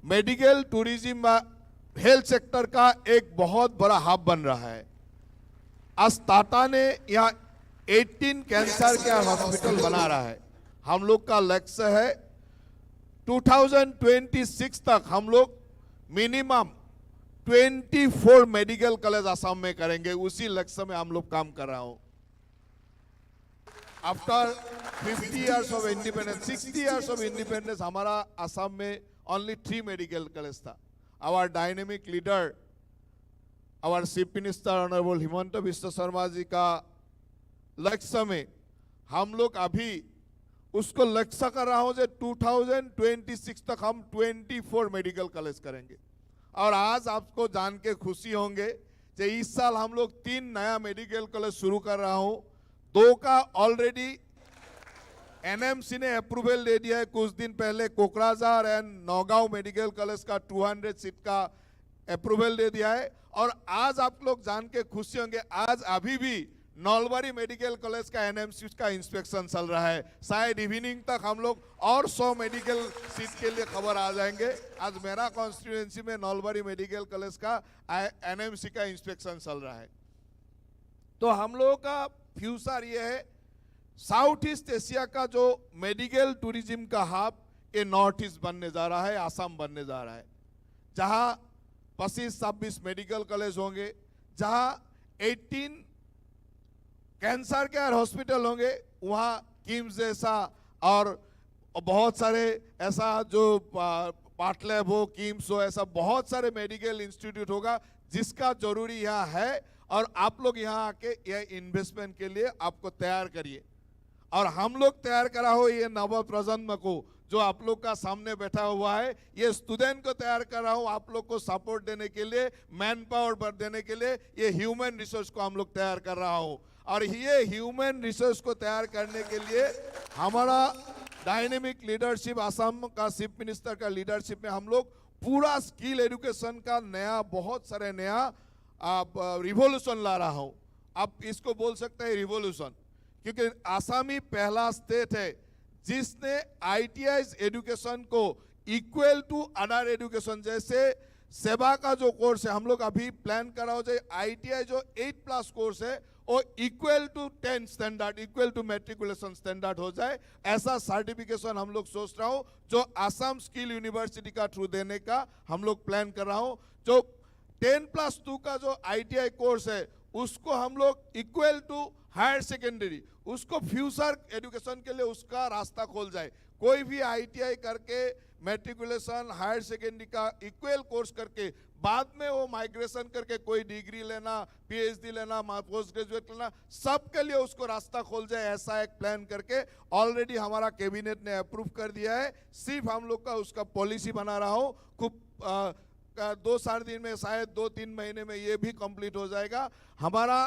medical tourism health sector का एक बहुत बड़ा हब बन रहा है। आज टाटा ने यहाँ 18 कैंसर केयर हॉस्पिटल बना रहा है। हम लोग का लक्ष्य है 2026 तक हम लोग मिनिमम 24 मेडिकल कॉलेज आसाम में करेंगे, उसी लक्ष्य में हम लोग काम कर रहा हूँ। After 50 years of independence, 60 years of independence, हमारा आसाम में only 3 मेडिकल कॉलेज था। Our dynamic leader, our Chief Minister Honorable Himanta Biswa Sarma ji का लक्ष्य में हम लोग अभी उसको लक्ष्य कर रहा हूँ 2026 तक हम 24 मेडिकल कॉलेज करेंगे। और आज आपको जान के खुशी होंगे कि इस साल हम लोग 3 नया मेडिकल कॉलेज शुरू कर रहा हूँ। 2 का ऑलरेडी एनएमसी ने अप्रूवल दे दिया है कुछ दिन पहले, Kokrajhar and Naugaon medical college का 200 सीट का अप्रूवल दे दिया है। और आज आप लोग जान के खुशी होंगे, आज अभी भी नौलबारी मेडिकल कॉलेज का एनएमसी का इंस्पेक्शन चल रहा है। शायद इवनिंग तक हम लोग और 100 मेडिकल सीट के लिए खबर आ जाएंगे। आज मेरा कॉन्स्टिट्यूएंसी में नौलबारी मेडिकल कॉलेज का एनएमसी का इंस्पेक्शन चल रहा है। तो हम लोगों का फ्यूचर ये है, साउथ ईस्ट एशिया का जो मेडिकल टूरिज्म का हब ये नॉर्थ ईस्ट बनने जा रहा है, आसाम बनने जा रहा है, जहां 25-26 मेडिकल कॉलेज होंगे, जहां 18 कैंसर केयर हॉस्पिटल होंगे, वहां किम्स जैसा और बहुत सारे ऐसा जो पाटलैब हो, किम्स हो, ऐसा बहुत सारे मेडिकल इंस्टीट्यूट होगा जिसका जरूरी यहाँ है। और आप लोग यहाँ आके ये इन्वेस्टमेंट के लिए आपको तैयार करिए, और हम लोग तैयार करा हो ये नव प्रजन्म को जो आप लोग का सामने बैठा हुआ है, ये स्टूडेंट को तैयार कर रहा हूँ आप लोग को सपोर्ट देने के लिए, मैन पावर देने के लिए, ये ह्यूमन रिसोर्स को हम लोग तैयार कर रहा हूँ। और ये ह्यूमन रिसोर्स को तैयार करने के लिए हमारा डायनेमिक लीडरशिप, आसाम का चीफ मिनिस्टर का लीडरशिप में हम लोग पूरा स्किल एजुकेशन का नया, बहुत सारे नया रिवोल्यूशन ला रहा हूँ। आप इसको बोल सकते हैं रिवोल्यूशन, क्योंकि आसाम ही पहला स्टेट है जिसने ITI एजुकेशन को इक्वल टू अदर एजुकेशन, जैसे सेवा का जो कोर्स है हम लोग अभी प्लान कर रहा हो जाए, ITI जो 8+ कोर्स है वो equal to 10 standard, equal to matriculation standard हो जाए, ऐसा सर्टिफिकेशन हम लोग सोच रहा हूँ, जो आसाम स्किल यूनिवर्सिटी का थ्रू देने का हम लोग प्लान कर रहा हूँ। जो 10+2 का जो ITI कोर्स है उसको हम लोग इक्वल टू हायर सेकेंडरी, उसको फ्यूचर एजुकेशन के लिए उसका रास्ता खोल जाए। कोई भी ITI करके मैट्रिकुलेशन हायर सेकेंडरी का इक्वल कोर्स करके बाद में वो माइग्रेशन करके कोई डिग्री लेना, PhD लेना, पोस्ट ग्रेजुएट लेना, सबके लिए उसको रास्ता खोल जाए, ऐसा एक प्लान करके ऑलरेडी हमारा कैबिनेट ने अप्रूव कर दिया है। सिर्फ हम लोग का उसका पॉलिसी बना रहा हूँ, खूब 2-4 दिन में, शायद 2-3 महीने में ये भी कंप्लीट हो जाएगा। हमारा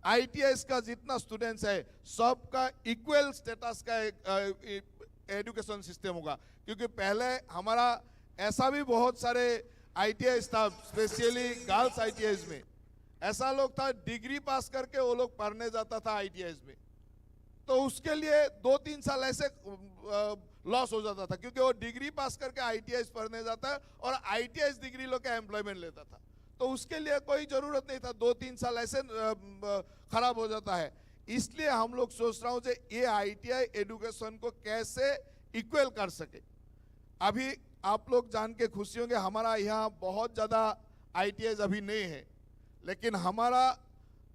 ITI का जितना स्टूडेंट्स है सबका इक्वल स्टेटस का एजुकेशन सिस्टम होगा, क्योंकि पहले हमारा ऐसा भी बहुत सारे ITI था, स्पेशली गर्ल्स ITI में ऐसा लोग था डिग्री पास करके वो लोग पढ़ने जाता था ITI में, तो उसके लिए 2-3 साल ऐसे लॉस हो जाता था, क्योंकि वो डिग्री पास करके ITI पढ़ने जाता है और ITI डिग्री लोग का एम्प्लॉयमेंट लेता था, तो उसके लिए कोई जरूरत नहीं था, 2-3 साल ऐसे खराब हो जाता है। इसलिए हम लोग सोच रहा हूँ कि ये ITI एजुकेशन को कैसे इक्वल कर सके। अभी आप लोग जान के खुशी होंगे, हमारा यहाँ बहुत ज़्यादा ITI अभी नहीं है, लेकिन हमारा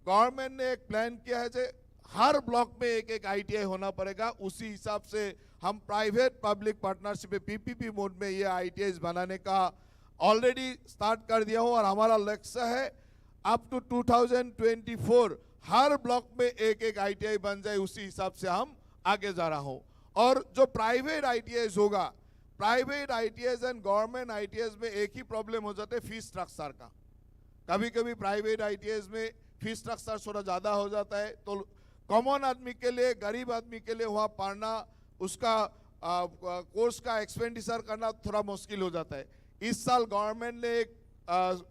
गवर्नमेंट ने एक प्लान किया है कि हर ब्लॉक में एक ITI होना पड़ेगा। उसी हिसाब से हम प्राइवेट पब्लिक पार्टनरशिप में PPP मोड में ये ITI बनाने का ऑलरेडी स्टार्ट कर दिया हूँ, और हमारा लक्ष्य है अप टू 2024 हर ब्लॉक में एक ITI बन जाए, उसी हिसाब से हम आगे जा रहा हूँ। और जो प्राइवेट ITI होगा, private ITI and government ITI में एक ही प्रॉब्लम हो जाता है, फीस स्ट्रक्चर का। कभी कभी प्राइवेट ITI में फीस स्ट्रक्चर थोड़ा ज़्यादा हो जाता है, तो कॉमन आदमी के लिए, गरीब आदमी के लिए वहाँ पढ़ना, उसका कोर्स का एक्सपेंडिचर करना थोड़ा मुश्किल हो जाता है। इस साल गवर्नमेंट ने एक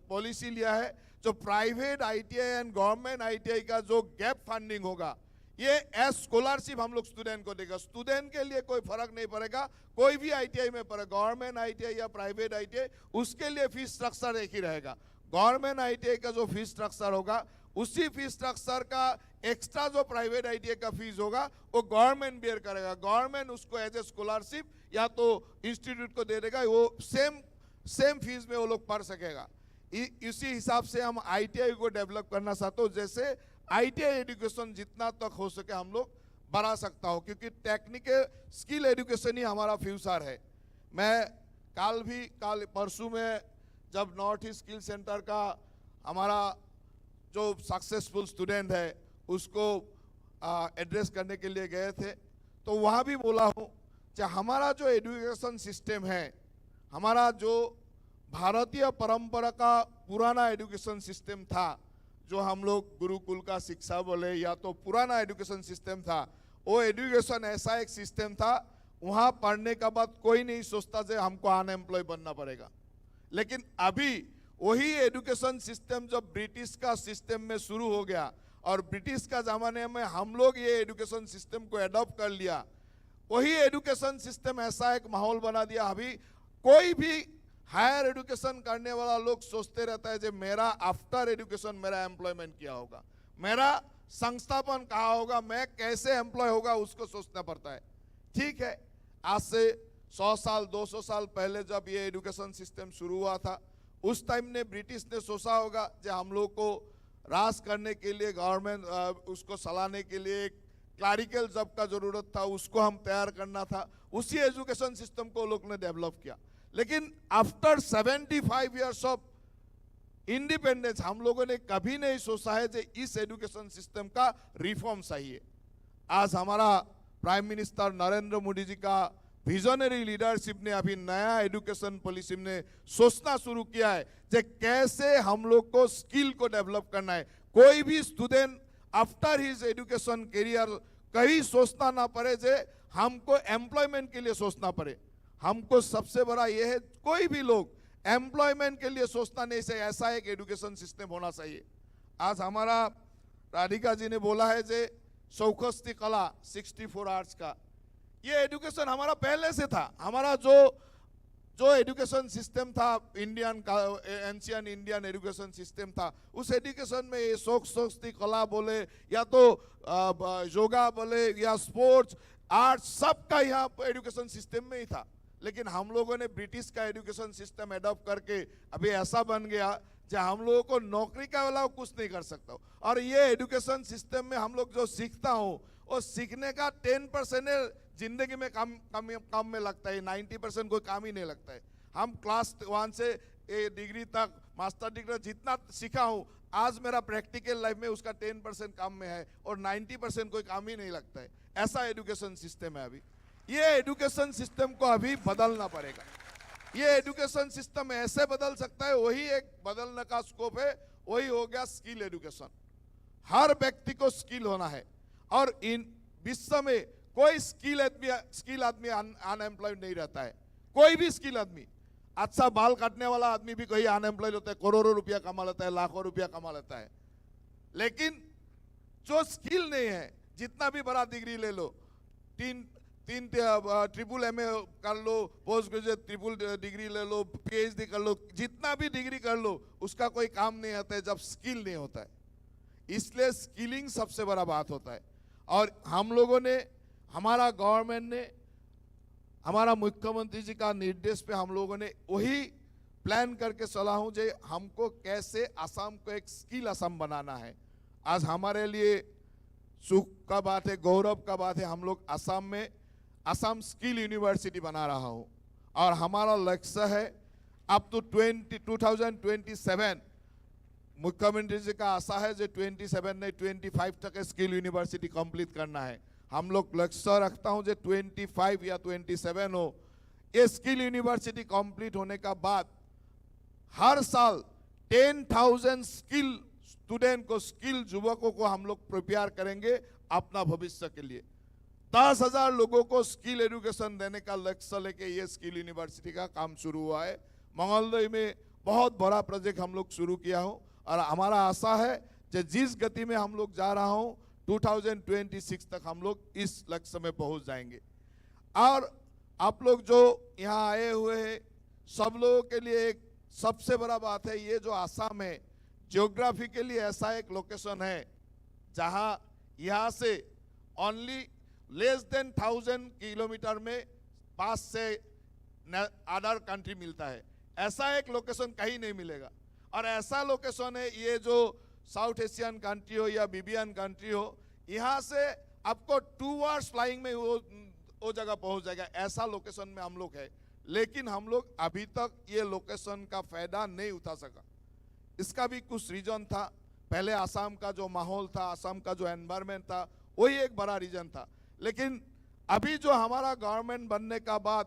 पॉलिसी लिया है, जो private ITI and government ITI का जो गैप फंडिंग होगा, ये एज स्कॉलरशिप हम लोग स्टूडेंट को देगा। स्टूडेंट के लिए कोई फर्क नहीं पड़ेगा, कोई भी ITI में पड़े, गवर्नमेंट ITI या प्राइवेट ITI, उसके लिए फीस स्ट्रक्चर एक ही रहेगा। गवर्नमेंट ITI का जो फीस स्ट्रक्चर होगा, उसी फीस स्ट्रक्चर का एक्स्ट्रा जो प्राइवेट ITI का फीस होगा वो गवर्नमेंट बेयर करेगा। गवर्नमेंट उसको एज ए स्कॉलरशिप या तो इंस्टीट्यूट को दे देगा, वो सेम फीस में वो लोग पढ़ सकेगा। इसी हिसाब से हम ITI को डेवलप करना चाहते हो, जैसे ITI एजुकेशन जितना तक हो सके हम लोग बढ़ा सकता हो, क्योंकि टेक्निकल स्किल एजुकेशन ही हमारा फ्यूचर है। मैं कल परसों में जब नॉर्थ ईस्ट स्किल सेंटर का हमारा जो सक्सेसफुल स्टूडेंट है उसको एड्रेस करने के लिए गए थे, तो वहाँ भी बोला हूँ कि हमारा जो एजुकेशन सिस्टम है, हमारा जो भारतीय परंपरा का पुराना एजुकेशन सिस्टम था, जो हम लोग गुरुकुल का शिक्षा बोले या तो पुराना एजुकेशन सिस्टम था, वो एजुकेशन ऐसा एक सिस्टम था, वहाँ पढ़ने के बाद कोई नहीं सोचता कि हमको अनएम्प्लॉय बनना पड़ेगा। लेकिन अभी वही एजुकेशन सिस्टम जब ब्रिटिश का सिस्टम में शुरू हो गया, और ब्रिटिश का ज़माने में हम लोग ये एजुकेशन सिस्टम को एडॉप्ट कर लिया, वही एजुकेशन सिस्टम ऐसा एक माहौल बना दिया, अभी कोई भी हायर एजुकेशन करने वाला लोग सोचते रहता है कि मेरा आफ्टर एजुकेशन मेरा एम्प्लॉयमेंट क्या होगा, मेरा संस्थापन कहाँ होगा, मैं कैसे एम्प्लॉय होगा, उसको सोचना पड़ता है। ठीक है, आज से 100 साल 200 साल पहले जब ये एजुकेशन सिस्टम शुरू हुआ था, उस टाइम ने ब्रिटिश ने सोचा होगा कि हम लोग को राज करने के लिए, गवर्नमेंट उसको चलाने के लिए एक क्लरिकल जॉब का जरूरत था, उसको हम तैयार करना था, उसी एजुकेशन सिस्टम को लोग ने डेवलप किया। लेकिन आफ्टर 75 इयर्स ऑफ इंडिपेंडेंस हम लोगों ने कभी नहीं सोचा है कि इस एजुकेशन सिस्टम का रिफॉर्म चाहिए। आज हमारा प्राइम मिनिस्टर नरेंद्र मोदी जी का विजनरी लीडरशिप ने अभी नया एजुकेशन पॉलिसी ने सोचना शुरू किया है कि कैसे हम लोग को स्किल को डेवलप करना है। कोई भी student after his education career कहीं सोचना ना पड़े जे हमको एम्प्लॉयमेंट के लिए सोचना पड़े। हमको सबसे बड़ा ये है, कोई भी लोग एम्प्लॉयमेंट के लिए सोचना नहीं चाहिए, ऐसा एक एजुकेशन सिस्टम होना चाहिए। आज हमारा राधिका जी ने बोला है जे चौखस्ती कला 64 आवर्स का, ये एजुकेशन हमारा पहले से था। हमारा जो जो एजुकेशन सिस्टम था, इंडियन का एंशियन इंडियन एजुकेशन सिस्टम था, उस एजुकेशन में ये शोक कला बोले या तो योगा बोले या स्पोर्ट्स आर्ट्स, सबका यहाँ एजुकेशन सिस्टम में ही था। लेकिन हम लोगों ने ब्रिटिश का एजुकेशन सिस्टम एडॉप्ट करके अभी ऐसा बन गया जहाँ हम लोगों को नौकरी का वाला कुछ नहीं कर सकता। और ये एजुकेशन सिस्टम में हम लोग जो सीखता हूँ वो सीखने का 10% जिंदगी में काम में लगता है, 90% कोई काम ही नहीं लगता है। हम क्लास 1 से डिग्री तक, मास्टर डिग्री जितना सीखा हूँ, आज मेरा प्रैक्टिकल लाइफ में उसका 10% काम में है और 90% कोई काम ही नहीं लगता है। ऐसा एजुकेशन सिस्टम है अभी। ये एजुकेशन सिस्टम को अभी बदलना पड़ेगा। ये एजुकेशन सिस्टम ऐसे बदल सकता है, वही एक बदलने का स्कोप है, वही हो गया स्किल एजुकेशन। हर व्यक्ति को स्किल होना है और इन विश्व में कोई स्किल आदमी अनएम्प्लॉयड नहीं रहता है। कोई भी स्किल आदमी, अच्छा बाल काटने वाला आदमी भी कोई अनएम्प्लॉयड होता है, करोड़ों रुपया कमा लेता है, लाखों रुपया कमा लेता है। लेकिन जो स्किल नहीं है, जितना भी बड़ा डिग्री ले लो, तीन ट्रिपल MA कर लो, पोस्ट ग्रेजुएट ट्रिपल डिग्री ले लो, PhD कर लो, जितना भी डिग्री कर लो, उसका कोई काम नहीं आता है जब स्किल नहीं होता है। इसलिए स्किलिंग सबसे बड़ा बात होता है। और हम लोगों ने, हमारा गवर्नमेंट ने, हमारा मुख्यमंत्री जी का निर्देश पे हम लोगों ने वही प्लान करके चला हूँ जो हमको कैसे असम को एक स्किल असम बनाना है। आज हमारे लिए सुख का बात है, गौरव का बात है, हम लोग असम में असम स्किल यूनिवर्सिटी बना रहा हूँ और हमारा लक्ष्य है अप टू 2027, मुख्यमंत्री जी का आशा है जो 27 नहीं 25 तक स्किल यूनिवर्सिटी कंप्लीट करना है। हम लोग लक्ष्य रखता हूँ जो 25 या 27 हो। ये स्किल यूनिवर्सिटी कंप्लीट होने का बाद हर साल 10,000 स्किल स्टूडेंट को, स्किल युवकों को हम लोग प्रिपेयर करेंगे अपना भविष्य के लिए। 10,000 लोगों को स्किल एजुकेशन देने का लक्ष्य लेके ये स्किल यूनिवर्सिटी का काम शुरू हुआ है। मंगलदई में बहुत बड़ा प्रोजेक्ट हम लोग शुरू किया हो और हमारा आशा है कि जिस गति में हम लोग जा रहा हूँ 2026 तक हम लोग इस लक्ष्य में पहुंच जाएंगे। और आप लोग जो यहाँ आए हुए हैं, सब लोगों के लिए एक सबसे बड़ा बात है, ये जो आसाम है जियोग्राफिकली ऐसा एक लोकेशन है जहाँ यहाँ से ओनली लेस देन 1000 किलोमीटर में पास से अदर कंट्री मिलता है। ऐसा एक लोकेशन कहीं नहीं मिलेगा। और ऐसा लोकेशन है ये जो साउथ एशियन कंट्री हो या बीबियन कंट्री हो, यहाँ से आपको 2 आवर्स फ्लाइंग में वो जगह पहुँच जाएगा। ऐसा लोकेशन में हम लोग है, लेकिन हम लोग अभी तक ये लोकेशन का फायदा नहीं उठा सका। इसका भी कुछ रीजन था। पहले आसाम का जो माहौल था, आसाम का जो एनवायरनमेंट था, वही एक बड़ा रीजन था। लेकिन अभी जो हमारा गवर्नमेंट बनने का बाद,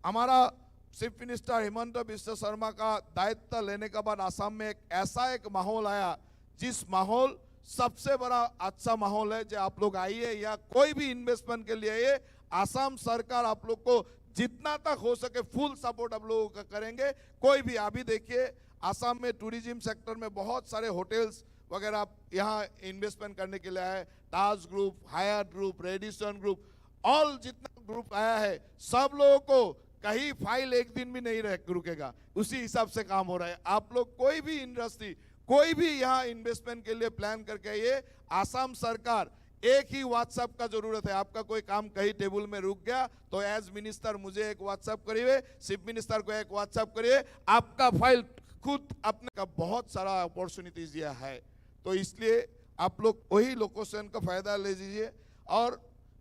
हमारा चीफ मिनिस्टर हिमंत बिश्व शर्मा का दायित्व लेने के बाद आसाम में एक ऐसा एक माहौल आया, जिस माहौल सबसे बड़ा अच्छा माहौल है। जो आप लोग आइए या कोई भी इन्वेस्टमेंट के लिए आइए, आसाम सरकार आप लोग को जितना तक हो सके फुल सपोर्ट आप लोगों का करेंगे। कोई भी अभी देखिए आसाम में टूरिज्म सेक्टर में बहुत सारे होटल्स वगैरह यहाँ इन्वेस्टमेंट करने के लिए आए। Taj group, Hyatt group, Radisson group, all जितना ग्रुप आया है, सब लोगों को कहीं फाइल एक दिन भी नहीं रुकेगा, उसी हिसाब से काम हो रहा है। आप लोग कोई भी इंडस्ट्री, कोई भी यहाँ इन्वेस्टमेंट के लिए प्लान करके ये आसाम सरकार, एक ही व्हाट्सएप का जरूरत है। आपका कोई काम कहीं टेबल में रुक गया तो एज मिनिस्टर मुझे एक व्हाट्सएप करिए, चीफ मिनिस्टर को एक व्हाट्सएप करिए, आपका फाइल खुद अपने का बहुत सारा अपॉर्चुनिटीज यह है। तो इसलिए आप लोग वही लोकेशन का फायदा ले लीजिए। और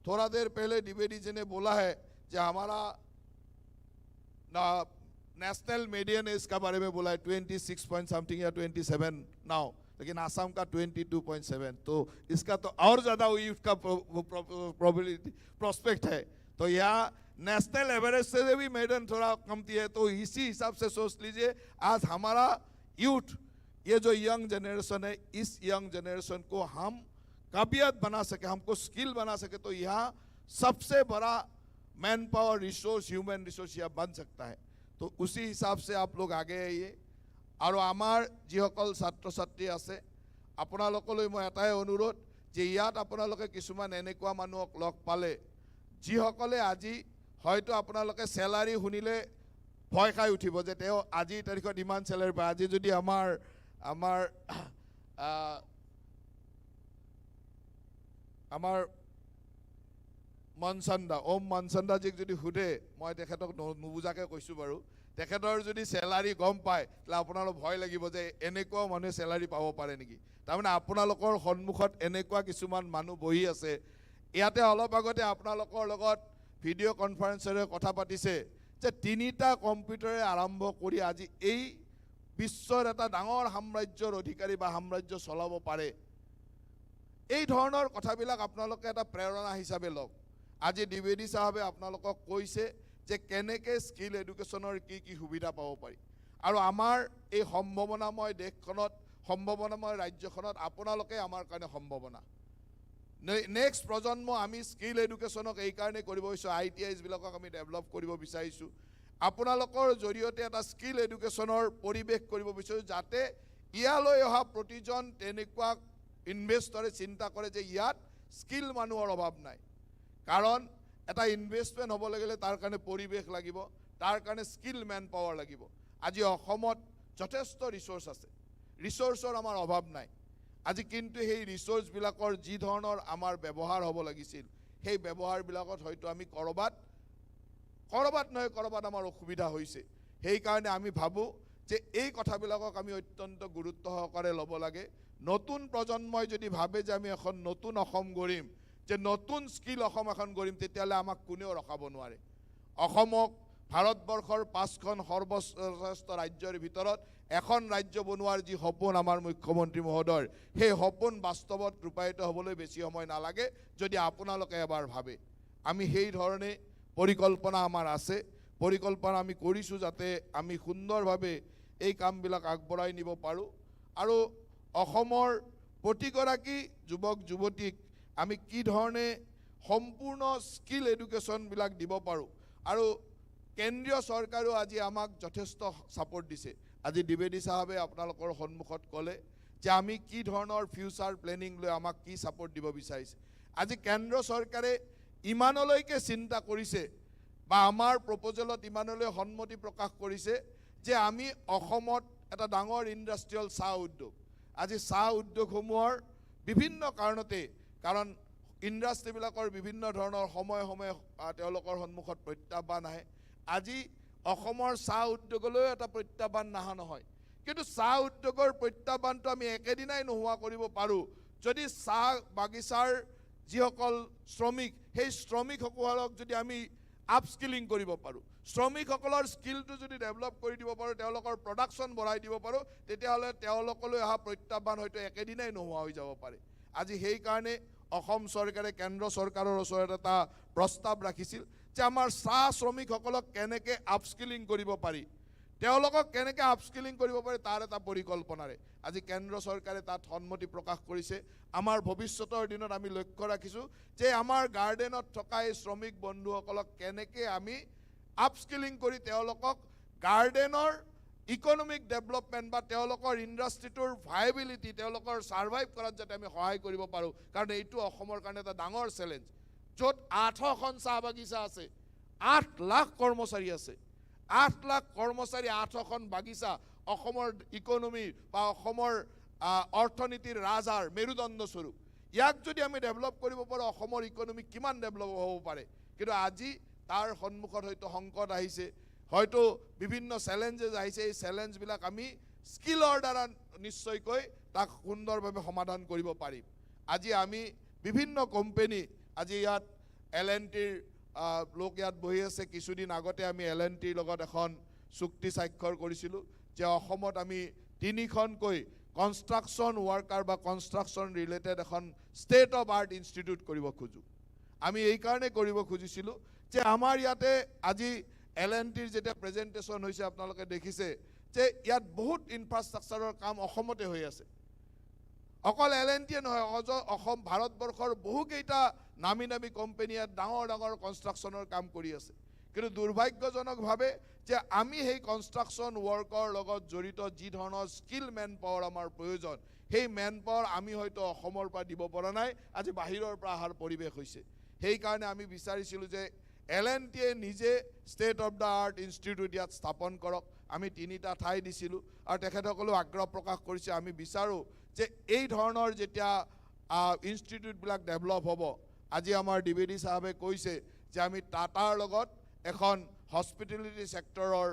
थोड़ा देर पहले DVD जी ने बोला है जो हमारा नेशनल मीडिया ने इसका बारे में बोला है 26 पॉइंट समथिंग या 27 नाउ, लेकिन आसाम का 22.7, तो इसका तो और ज़्यादा यूथ का प्रोबेबिलिटी प्रोस्पेक्ट है। तो यहाँ नेशनल एवरेज से भी मेडन थोड़ा कमती है। तो इसी हिसाब से सोच लीजिए आज हमारा यूथ, ये जो यंग जनरेशन है, इस यंग जनरेशन को हम काबिलियत बना सके, हमको स्किल बना सके, तो यहाँ सबसे बड़ा man power resource, human resource यहाँ बन सकता है। तो उसी हिसाब से आप लोग आगे आइए। और आमार যিসকল ছাত্ৰ ছাত্ৰী আছে আপোনালোকলৈ মই এটাই অনুৰোধ যে ইয়াত আপোনালোকে কিছুমান এনেকুৱা মানুহক লগ পালে যিসকলে আজি হয়তো আপোনালোকে চেলাৰী শুনিলে ভয় খাই উঠিব যে তেওঁ আজিৰ তাৰিখত ইমান চেলাৰী পায়। আজি যদি আমাৰ মনচন্দা ওম মনচন্দাজীক যদি সোধে, মই তেখেতক নুবুজাকৈ কৈছোঁ বাৰু, তেখেতৰ যদি চেলাৰী গম পায় তাহলে আপোনালোক ভয় লাগিব যে এনেকুৱাও মানুহে চেলাৰী পাব পাৰে নেকি। তাৰমানে আপোনালোকৰ সন্মুখত এনেকুৱা কিছুমান মানুহ বহি আছে। ইয়াতে অলপ আগতে আপোনালোকৰ লগত ভিডিঅ' কনফাৰেন্সেৰে কথা পাতিছে যে 3টা কম্পিউটাৰে আৰম্ভ কৰি আজি এই বিশ্বৰ এটা ডাঙৰ সাম্ৰাজ্যৰ অধিকাৰী বা সাম্ৰাজ্য চলাব পাৰে। এই ধৰণৰ কথাবিলাক আপোনালোকে এটা প্ৰেৰণা হিচাপে লওক। আজি দ্বিবেদী সাহেবে আপোনালোকক কৈছে যে কেনেকৈ স্কিল এডুকেশ্যনৰ কি সুবিধা পাব পাৰি, আৰু আমাৰ এই সম্ভাৱনাময় দেশখনত, সম্ভাৱনাময় ৰাজ্যখনত আপোনালোকে আমাৰ কাৰণে সম্ভাৱনা। নেক্সট প্ৰজন্ম আমি স্কিল এডুকেশ্যনক এইকাৰণে কৰিব বিচাৰিছোঁ, ITIsবিলাকক আমি ডেভেলপ কৰিব বিচাৰিছোঁ। আপোনালোকৰ জৰিয়তে এটা স্কিল এডুকেশ্যনৰ পৰিৱেশ কৰিব বিচাৰিছোঁ, যাতে ইয়ালৈ অহা প্ৰতিজন তেনেকুৱা ইনভেষ্টৰে চিন্তা কৰে যে ইয়াত স্কিল মানুহৰ অভাৱ নাই। কাৰণ এটা ইনভেষ্টমেণ্ট হ'ব লাগিলে তাৰ কাৰণে পৰিৱেশ লাগিব, তাৰ কাৰণে স্কিল মেন পাৱাৰ লাগিব। আজি অসমত যথেষ্ট ৰিচোৰ্চ আছে, ৰিচোৰ্চৰ আমাৰ অভাৱ নাই। আজি কিন্তু সেই ৰিচোৰ্চবিলাকৰ যি ধৰণৰ আমাৰ ব্যৱহাৰ হ'ব লাগিছিল, সেই ব্যৱহাৰবিলাকত হয়তো আমি কৰবাত নহয় কৰবাত আমাৰ অসুবিধা হৈছে। সেইকাৰণে আমি ভাবোঁ যে এই কথাবিলাকক আমি অত্যন্ত গুৰুত্ব সহকাৰে ল'ব লাগে। নতুন প্ৰজন্মই যদি ভাবে যে আমি এখন নতুন অসম গঢ়িম, যে নতুন স্কিল অসম এখন গঢ়িম, তেতিয়াহ'লে আমাক কোনেও ৰখাব নোৱাৰে। অসমক ভাৰতবৰ্ষৰ 5খন সৰ্বশ্ৰেষ্ঠ ৰাজ্যৰ ভিতৰত এখন ৰাজ্য বনোৱাৰ যি সপোন আমাৰ মুখ্যমন্ত্ৰী মহোদয়ৰ, সেই সপোন বাস্তৱত ৰূপায়িত হ'বলৈ বেছি সময় নালাগে যদি আপোনালোকে এবাৰ ভাবে। আমি সেই ধৰণে পৰিকল্পনা আমাৰ আছে, পৰিকল্পনা আমি কৰিছোঁ যাতে আমি সুন্দৰভাৱে এই কামবিলাক আগবঢ়াই নিব পাৰোঁ। আৰু অসমৰ প্ৰতিগৰাকী যুৱক যুৱতীক আমি কি ধৰণে সম্পূৰ্ণ স্কিল এডুকেশ্যনবিলাক দিব পাৰোঁ। আৰু কেন্দ্ৰীয় চৰকাৰেও আজি আমাক যথেষ্ট ছাপোৰ্ট দিছে। আজি দ্বিবেদী সাহেবে আপোনালোকৰ সন্মুখত ক'লে যে আমি কি ধৰণৰ ফিউচাৰ প্লেনিং লৈ আমাক কি ছাপোৰ্ট দিব বিচাৰিছে। আজি কেন্দ্ৰ চৰকাৰে ইমানলৈকে চিন্তা কৰিছে বা আমাৰ প্ৰপ'জেলত ইমানলৈ সন্মতি প্ৰকাশ কৰিছে যে আমি অসমত এটা ডাঙৰ ইণ্ডাষ্ট্ৰিয়েল চাহ উদ্যোগ, আজি চাহ উদ্যোগসমূহৰ বিভিন্ন কাৰণতে, কাৰণ ইণ্ডাষ্ট্ৰিবিলাকৰ বিভিন্ন ধৰণৰ সময়ে সময়ে তেওঁলোকৰ সন্মুখত প্ৰত্যাহ্বান আহে। আজি অসমৰ চাহ উদ্যোগলৈও এটা প্ৰত্যাহ্বান নাহা নহয়, কিন্তু চাহ উদ্যোগৰ প্ৰত্যাহ্বানটো আমি একেদিনাই নোহোৱা কৰিব পাৰোঁ যদি চাহ বাগিচাৰ যিসকল শ্ৰমিক, সেই শ্ৰমিকসকলক যদি আমি আপস্কিলিং কৰিব পাৰোঁ, শ্ৰমিকসকলৰ স্কিলটো যদি ডেভেলপ কৰি দিব পাৰোঁ, তেওঁলোকৰ প্ৰডাকশ্যন বঢ়াই দিব পাৰোঁ, তেতিয়াহ'লে তেওঁলোকলৈ অহা প্ৰত্যাহ্বান হয়তো একেদিনাই নোহোৱা হৈ যাব পাৰে। আজি সেইকাৰণে অসম চৰকাৰে কেন্দ্ৰ চৰকাৰৰ ওচৰত এটা প্ৰস্তাৱ ৰাখিছিল যে আমাৰ চাহ শ্ৰমিকসকলক কেনেকৈ আপস্কিলিং কৰিব পাৰি, তেওঁলোকক কেনেকৈ আপস্কিলিং কৰিব পাৰি তাৰ এটা পৰিকল্পনাৰে আজি কেন্দ্ৰ চৰকাৰে তাত সন্মতি প্ৰকাশ কৰিছে। আমাৰ ভৱিষ্যতৰ দিনত আমি লক্ষ্য ৰাখিছোঁ যে আমাৰ গাৰ্ডেনত থকা এই শ্ৰমিক বন্ধুসকলক কেনেকৈ আমি আপস্কিলিং কৰি তেওঁলোকক গাৰ্ডেনৰ ইকনমিক ডেভেলপমেণ্ট বা তেওঁলোকৰ ইণ্ডাষ্ট্ৰিটোৰ ভাইবিলিটি, তেওঁলোকৰ ছাৰ্ভাইভ কৰাত যাতে আমি সহায় কৰিব পাৰোঁ। কাৰণ এইটো অসমৰ কাৰণে এটা ডাঙৰ চেলেঞ্জ, য'ত 800খন চাহ বাগিচা আছে, 8 লাখ কৰ্মচাৰী আছে, 8 লাখ কৰ্মচাৰী, 800খন বাগিচা অসমৰ ইকনমি বা অসমৰ অৰ্থনীতিৰ ৰাজহাড় মেৰুদণ্ড স্বৰূপ। ইয়াক যদি আমি ডেভেলপ কৰিব পাৰোঁ, অসমৰ ইকনমি কিমান ডেভেলপ হ'ব পাৰে। কিন্তু আজি তাৰ সন্মুখত হয়তো সংকট আহিছে, হয়তো বিভিন্ন চেলেঞ্জেছ আহিছে। এই চেলেঞ্জবিলাক আমি স্কিলৰ দ্বাৰা নিশ্চয়কৈ তাক সুন্দৰভাৱে সমাধান কৰিব পাৰিম। আজি আমি বিভিন্ন কোম্পানী, আজি ইয়াত L&Tৰ লোক ইয়াত বহি আছে। কিছুদিন আগতে আমি L&Tৰ লগত এখন চুক্তি স্বাক্ষৰ কৰিছিলোঁ যে অসমত আমি 3খনকৈ কনষ্ট্ৰাকশ্যন ৱৰ্কাৰ বা কনষ্ট্ৰাকশ্যন ৰিলেটেড এখন ষ্টেট অফ আৰ্ট ইনষ্টিটিউট কৰিব খোজোঁ। আমি এইকাৰণে কৰিব খুজিছিলোঁ যে আমাৰ ইয়াতে আজি L&Tৰ যেতিয়া প্ৰেজেণ্টেশ্যন হৈছে আপোনালোকে দেখিছে যে ইয়াত বহুত ইনফ্ৰাষ্ট্ৰাকচাৰৰ কাম অসমতে হৈ আছে। অকল L&Tয়ে নহয়, অসম ভাৰতবৰ্ষৰ বহুকেইটা নামী নামী কোম্পানী ইয়াত ডাঙৰ ডাঙৰ কনষ্ট্ৰাকশ্যনৰ কাম কৰি আছে। কিন্তু দুৰ্ভাগ্যজনকভাৱে যে আমি সেই কনষ্ট্ৰাকশ্যন ৱৰ্কৰ লগত জড়িত যি ধৰণৰ স্কিল মেন পাৱাৰ আমাৰ প্ৰয়োজন, সেই মেন পাৱাৰ আমি হয়তো অসমৰ পৰা দিব পৰা নাই, আজি বাহিৰৰ পৰা অহাৰ পৰিৱেশ হৈছে। সেইকাৰণে আমি বিচাৰিছিলোঁ যে L&Tয়ে নিজে state of the art institute ইয়াত স্থাপন কৰক। আমি 3টা ঠাই দিছিলোঁ আৰু তেখেতসকলেও আগ্ৰহ প্ৰকাশ কৰিছে। আমি বিচাৰোঁ যে এই ধৰণৰ যেতিয়া ইনষ্টিটিউটবিলাক ডেভেলপ হ'ব, আজি আমাৰ DVD সাহেবে কৈছে যে আমি টাটাৰ লগত এখন হস্পিটেলিটি ছেক্টৰৰ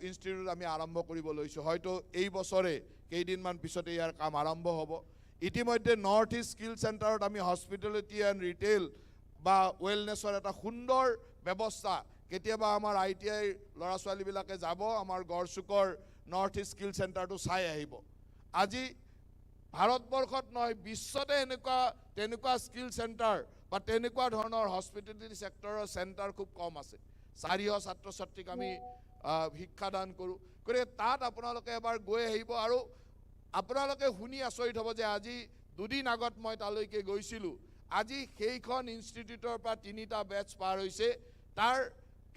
ইনষ্টিটিউট আমি আৰম্ভ কৰিব লৈছোঁ। হয়তো এই বছৰে কেইদিনমান পিছতে ইয়াৰ কাম আৰম্ভ হ'ব। ইতিমধ্যে নৰ্থ ইষ্ট স্কিল চেণ্টাৰত আমি হস্পিটেলিটি এণ্ড ৰিটেইল বা ৱেলনেছৰ এটা সুন্দৰ ব্যৱস্থা, কেতিয়াবা আমাৰ ITI ল'ৰা ছোৱালীবিলাকে যাব আমাৰ গড়চুকৰ নৰ্থ ইষ্ট স্কিল চেণ্টাৰটো চাই আহিব। আজি ভাৰতবৰ্ষত নহয়, বিশ্বতে তেনেকুৱা স্কিল চেণ্টাৰ বা তেনেকুৱা ধৰণৰ হস্পিটেলিটি ছেক্টৰৰ চেণ্টাৰ খুব কম আছে। 400 ছাত্ৰ ছাত্ৰীক আমি শিক্ষাদান কৰোঁ। গতিকে তাত আপোনালোকে এবাৰ গৈ আহিব আৰু আপোনালোকে শুনি আচৰিত হ'ব যে আজি 2 দিন আগত মই তালৈকে গৈছিলোঁ। আজি সেইখন ইনষ্টিটিউটৰ পৰা 3টা বেটছ পাৰ হৈছে। তাৰ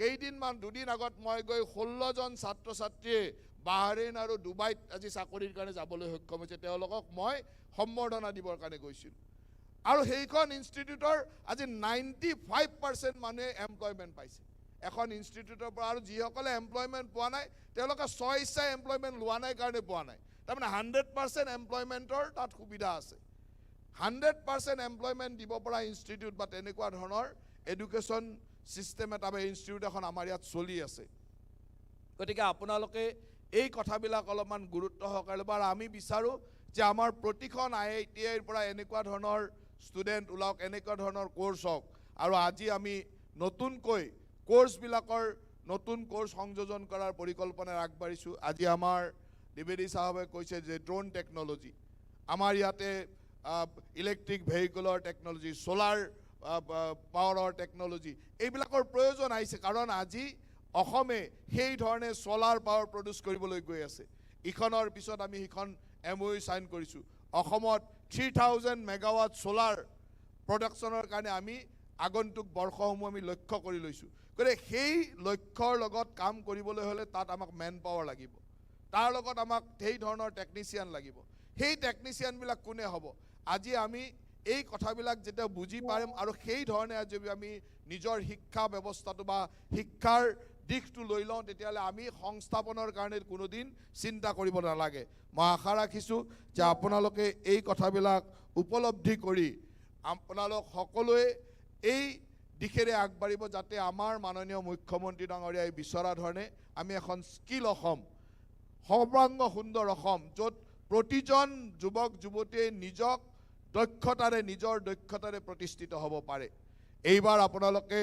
কেইদিনমান 2 দিন আগত মই গৈ 16 জন ছাত্ৰ ছাত্ৰীয়ে বাহৰেইন আৰু ডুবাইত আজি চাকৰিৰ কাৰণে যাবলৈ সক্ষম হৈছে। তেওঁলোকক মই সম্বৰ্ধনা দিবৰ কাৰণে গৈছিলোঁ আৰু সেইখন ইনষ্টিটিউটৰ আজি 95% মানুহে এমপ্লয়মেণ্ট পাইছে এখন ইনষ্টিটিউটৰ পৰা। আৰু যিসকলে এমপ্লয়মেণ্ট পোৱা নাই তেওঁলোকে স্বইচ্ছাই এমপ্লয়মেণ্ট লোৱা নাই কাৰণে পোৱা নাই। তাৰমানে 100% এমপ্লয়মেণ্টৰ তাত সুবিধা আছে। 100% এমপ্লয়মেণ্ট দিব পৰা ইনষ্টিটিউট বা তেনেকুৱা ধৰণৰ এডুকেশ্যন ছিষ্টেম এটা বা ইনষ্টিটিউট এখন আমাৰ ইয়াত চলি আছে। গতিকে আপোনালোকে এই কথাবিলাক অলপমান গুৰুত্ব সহকাৰে ল'ব। আৰু আমি বিচাৰোঁ যে আমাৰ প্ৰতিখন IITIৰ পৰা এনেকুৱা ধৰণৰ ষ্টুডেণ্ট ওলাওক, এনেকুৱা ধৰণৰ কোৰ্চ হওক। আৰু আজি আমি নতুনকৈ কোৰ্চবিলাকৰ নতুন কোৰ্চ সংযোজন কৰাৰ পৰিকল্পনাৰে আগবাঢ়িছোঁ। আজি আমাৰ DVD সাহেবে কৈছে যে ড্ৰোন টেকনলজি, আমাৰ ইয়াতে ইলেক্ট্ৰিক ভেহিকলৰ টেকনলজি, সোলাৰ পাৱাৰৰ টেকনলজি, এইবিলাকৰ প্ৰয়োজন আহিছে। কাৰণ আজি অসমে সেই ধৰণে সোলাৰ পাৱাৰ প্ৰডিউচ কৰিবলৈ গৈ আছে। ইখনৰ পিছত আমি সিখন MOU সাইন কৰিছোঁ। অসমত 3000 মেগাৱাট সোলাৰ প্ৰডাকশ্যনৰ কাৰণে আমি আগন্তুক বৰ্ষসমূহ আমি লক্ষ্য কৰি লৈছোঁ। গতিকে সেই লক্ষ্যৰ লগত কাম কৰিবলৈ হ'লে তাত আমাক মেন পাৱাৰ লাগিব, তাৰ লগত আমাক সেই ধৰণৰ টেকনিচিয়ান লাগিব। সেই টেকনিচিয়ানবিলাক কোনে হ'ব? আজি আমি এই কথাবিলাক যেতিয়া বুজি পাৰিম আৰু সেই ধৰণে যদি আমি নিজৰ শিক্ষা ব্যৱস্থাটো বা শিক্ষাৰ দিশটো লৈ লওঁ, তেতিয়াহ'লে আমি সংস্থাপনৰ কাৰণে কোনোদিন চিন্তা কৰিব নালাগে। মই আশা ৰাখিছোঁ যে আপোনালোকে এই কথাবিলাক উপলব্ধি কৰি আপোনালোক সকলোৱে এই দিশেৰে আগবাঢ়িব, যাতে আমাৰ মাননীয় মুখ্যমন্ত্ৰী ডাঙৰীয়াই বিচৰা ধৰণে আমি এখন স্কিল অসম, সৰ্বাংগ সুন্দৰ অসম, য'ত প্ৰতিজন যুৱক যুৱতীয়ে নিজৰ দক্ষতাৰে প্ৰতিষ্ঠিত হ'ব পাৰে। এইবাৰ আপোনালোকে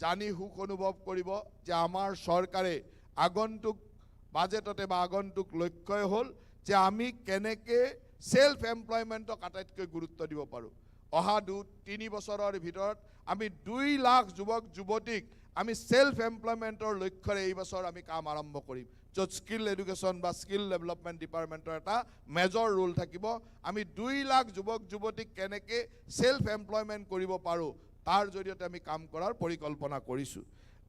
জানি সুখ অনুভৱ কৰিব যে আমাৰ চৰকাৰে আগন্তুক বাজেটতে বা আগন্তুক লক্ষ্যই হ'ল যে আমি কেনেকৈ সেলফ এমপ্লয়মেণ্টক আটাইতকৈ গুৰুত্ব দিব পাৰোঁ। অহা 2-3 বছৰৰ ভিতৰত আমি 2 লাখ যুৱক যুৱতীক আমি সেলফ এমপ্লয়মেণ্টৰ লক্ষ্যৰে এই বছৰ আমি কাম আৰম্ভ কৰিম, য'ত স্কিল এডুকেশ্যন বা স্কিল ডেভেলপমেণ্ট ডিপাৰ্টমেণ্টৰ এটা মেজৰ ৰোল থাকিব। আমি 2 লাখ যুৱক যুৱতীক কেনেকৈ সেলফ এমপ্লয়মেণ্ট কৰিব পাৰোঁ तार जरिए हमें काम करार परिकल्पना करिसु।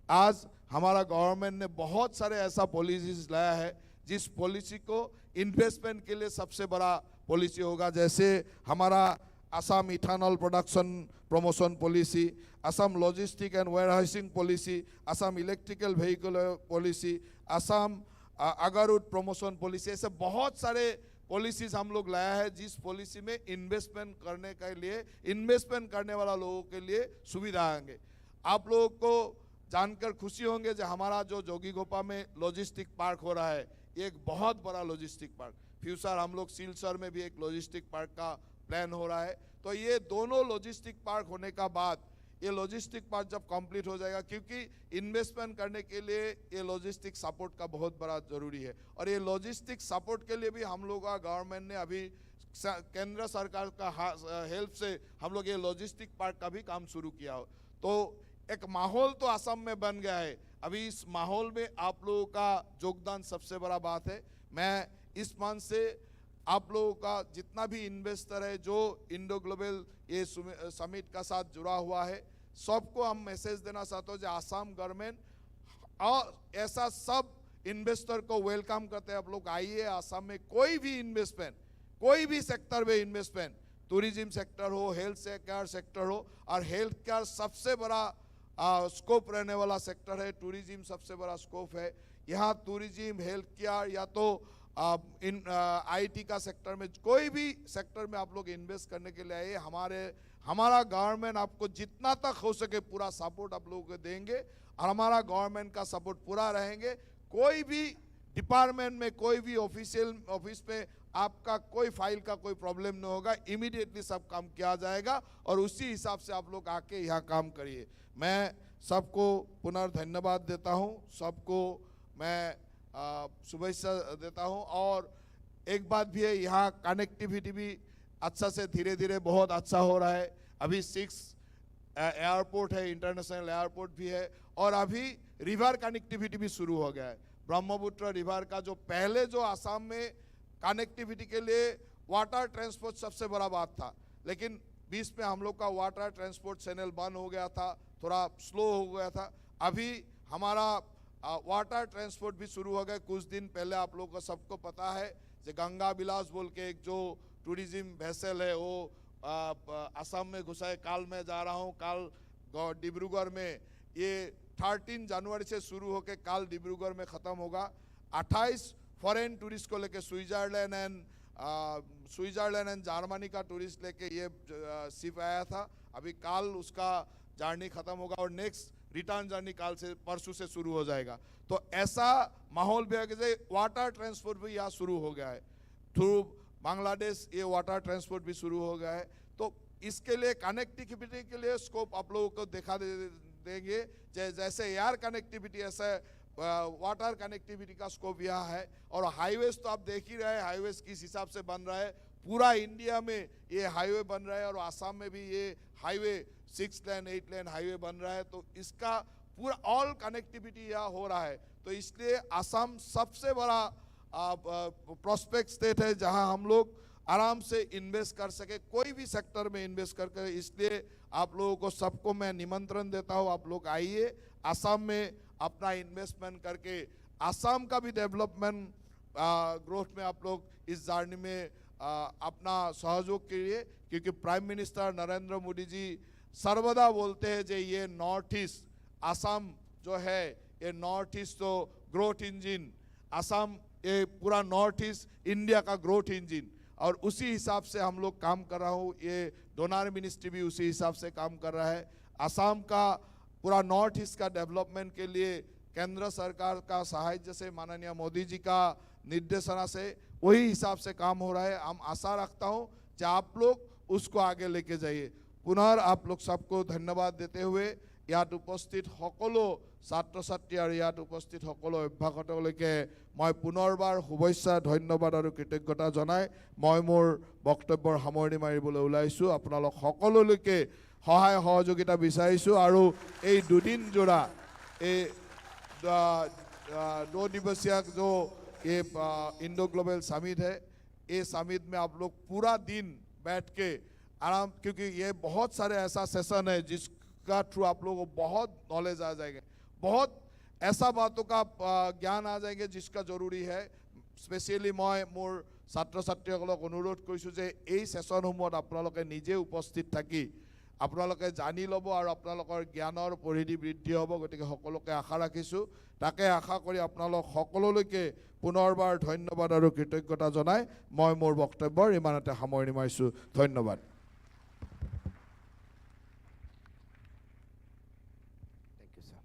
आज हमारा गवर्नमेंट ने बहुत सारे ऐसा पॉलिसीज लाया है जिस पॉलिसी को इन्वेस्टमेंट के लिए सबसे बड़ा पॉलिसी होगा, जैसे हमारा Assam ethanol production promotion policy, Assam logistic and warehousing policy, Assam electrical vehicle policy, Assam agarwood promotion policy, ऐसे बहुत सारे पॉलिसीज हम लोग लाया है जिस पॉलिसी में इन्वेस्टमेंट करने के लिए, इन्वेस्टमेंट करने वाला लोगों के लिए सुविधा आएंगे। आप लोगों को जानकर खुशी होंगे जो हमारा जो जोगीघोपा में लॉजिस्टिक पार्क हो रहा है, ये एक बहुत बड़ा लॉजिस्टिक पार्क, फ्यूचर हम लोग सिलचर में भी एक लॉजिस्टिक पार्क का प्लान हो रहा है। तो ये दोनों लॉजिस्टिक पार्क होने का बाद ये लॉजिस्टिक पार्क जब कंप्लीट हो जाएगा, क्योंकि इन्वेस्टमेंट करने के लिए ये लॉजिस्टिक सपोर्ट का बहुत बड़ा ज़रूरी है, और ये लॉजिस्टिक सपोर्ट के लिए भी हम लोग का गवर्नमेंट ने अभी केंद्र सरकार का हेल्प से हम लोग ये लॉजिस्टिक पार्क का भी काम शुरू किया हो। तो एक माहौल तो असम में बन गया है, अभी इस माहौल में आप लोगों का योगदान सबसे बड़ा बात है। मैं इस मंच से आप लोगों का जितना भी इन्वेस्टर है जो इंडो ग्लोबल ये समिट का साथ जुड़ा हुआ है, सबको हम मैसेज देना चाहते हो जो आसाम गवर्नमेंट और ऐसा सब इन्वेस्टर को वेलकम करते हैं। आप लोग आइए, आसाम में कोई भी इन्वेस्टमेंट, कोई भी सेक्टर में इन्वेस्टमेंट टूरिज्म सेक्टर हो, हेल्थ केयर सेक्टर हो, और हेल्थ केयर सबसे बड़ा स्कोप रहने वाला सेक्टर है, टूरिज्म सबसे बड़ा स्कोप है। यहाँ टूरिज्म, हेल्थ केयर या तो आईटी का सेक्टर में, कोई भी सेक्टर में आप लोग इन्वेस्ट करने के लिए आइए। हमारा गवर्नमेंट आपको जितना तक हो सके पूरा सपोर्ट आप लोगों को देंगे, और हमारा गवर्नमेंट का सपोर्ट पूरा रहेंगे। कोई भी डिपार्टमेंट में, कोई भी ऑफिस में आपका कोई फाइल का कोई प्रॉब्लम नहीं होगा, इमीडिएटली सब काम किया जाएगा, और उसी हिसाब से आप लोग आके यहाँ काम करिए। मैं सबको पुनर्धन्यवाद देता हूँ, सबको मैं शुभेच्छा देता हूँ। और एक बात भी है, यहाँ कनेक्टिविटी भी अच्छा से धीरे धीरे बहुत अच्छा हो रहा है। अभी 6 एयरपोर्ट है, इंटरनेशनल एयरपोर्ट भी है, और अभी रिवर कनेक्टिविटी भी शुरू हो गया है। ब्रह्मपुत्र रिवर का जो पहले जो आसाम में कनेक्टिविटी के लिए वाटर ट्रांसपोर्ट सबसे बड़ा बात था, लेकिन बीच में हम लोग का वाटर ट्रांसपोर्ट चैनल बंद हो गया था, थोड़ा स्लो हो गया था। अभी हमारा वाटर ट्रांसपोर्ट भी शुरू हो गया। कुछ दिन पहले आप लोगों को सबको पता है जो गंगा विलास बोल के एक जो टूरिज्म वेसल है, वो असम में घुसा है। कल मैं जा रहा हूँ, कल डिब्रूगढ़ में, ये 13 जनवरी से शुरू होकर कल डिब्रूगढ़ में ख़त्म होगा। 28 फॉरेन टूरिस्ट को लेके स्विट्जरलैंड एंड जर्मनी का टूरिस्ट लेके ये शिप आया था। अभी कल उसका जर्नी ख़त्म होगा, और नेक्स्ट रिटर्न जर्नी कल से, परसों से शुरू हो जाएगा। तो ऐसा माहौल भी है कि वाटर ट्रांसपोर्ट भी यहाँ शुरू हो गया है, थ्रू बांग्लादेश ये वाटर ट्रांसपोर्ट भी शुरू हो गया है। तो इसके लिए कनेक्टिविटी के लिए स्कोप आप लोगों को देंगे। जैसे एयर कनेक्टिविटी, ऐसे वाटर कनेक्टिविटी का स्कोप यहाँ है। और हाईवेज तो आप देख ही रहे हैं, हाईवेज किस हिसाब से बन रहा है। पूरा इंडिया में ये हाईवे बन रहा है, और आसाम में भी ये हाईवे 6 लेन 8 लेन हाईवे बन रहा है। तो इसका पूरा ऑल कनेक्टिविटी यहाँ हो रहा है। तो इसलिए आसाम सबसे बड़ा प्रोस्पेक्ट स्टेट है जहाँ हम लोग आराम से इन्वेस्ट कर सके, कोई भी सेक्टर में इन्वेस्ट करके। इसलिए आप लोगों को सबको मैं निमंत्रण देता हूँ, आप लोग आइए आसाम में अपना इन्वेस्टमेंट करके, आसाम का भी डेवलपमेंट ग्रोथ में आप लोग इस जर्नी में अपना सहयोग करिए। क्योंकि प्राइम मिनिस्टर नरेंद्र मोदी जी सर्वदा बोलते हैं जो ये नॉर्थ ईस्ट आसाम जो है, ये नॉर्थ ईस्ट तो ग्रोथ इंजिन, आसाम ये पूरा नॉर्थ ईस्ट इंडिया का ग्रोथ इंजिन, और उसी हिसाब से हम लोग काम कर रहा हूँ। ये डोनर मिनिस्ट्री भी उसी हिसाब से काम कर रहा है। आसाम का पूरा नॉर्थ ईस्ट का डेवलपमेंट के लिए केंद्र सरकार का सहायता से, माननीय मोदी जी का निर्देशना से वही हिसाब से काम हो रहा है। हम आशा रखता हूँ कि आप लोग उसको आगे लेके जाइए। पुनः आप लोग सबको धन्यवाद देते हुए ইয়াত উপস্থিত সকলো ছাত্ৰ ছাত্ৰী আৰু ইয়াত উপস্থিত সকলো অভ্যাসকলৈকে মই পুনৰবাৰ শুভেচ্ছা, ধন্যবাদ আৰু কৃতজ্ঞতা জনাই মই মোৰ বক্তব্যৰ সামৰণি মাৰিবলৈ ওলাইছোঁ। আপোনালোক সকলোলৈকে সহায় সহযোগিতা বিচাৰিছোঁ। আৰু এই দুদিন জোৰা এই 2 दिवसीय जो ये इंडो ग्लोबल समिट है, ये समिट में आप लोग पूरा दिन बैठ के आराम, क्योंकि ये बहुत सारे ऐसा सेशन है जिसका थ्रू आप लोगों को बहुत नॉलेज आ जाएंगे, बहुत ऐसा बातों का ज्ञान आ जाएंगे जिसका जरूरी है। स्पेशली मैं मोर छात्र छात्रीসকলক अनुरोध কৰিছোঁ যে এই সেশনসমূহত আপোনালোকে নিজে উপস্থিত থাকি আপোনালোকে জানি ল'ব আৰু আপোনালোকৰ জ্ঞানৰ পৰিধি বৃদ্ধি হ'ব। গতিকে সকলোকে আশা ৰাখিছোঁ, তাকে আশা কৰি আপোনালোক সকলোলৈকে পুনৰবাৰ ধন্যবাদ আৰু কৃতজ্ঞতা জনাই মই মোৰ বক্তব্যৰ ইমানতে সামৰণি মাৰিছোঁ। ধন্যবাদ। Thank you, sir.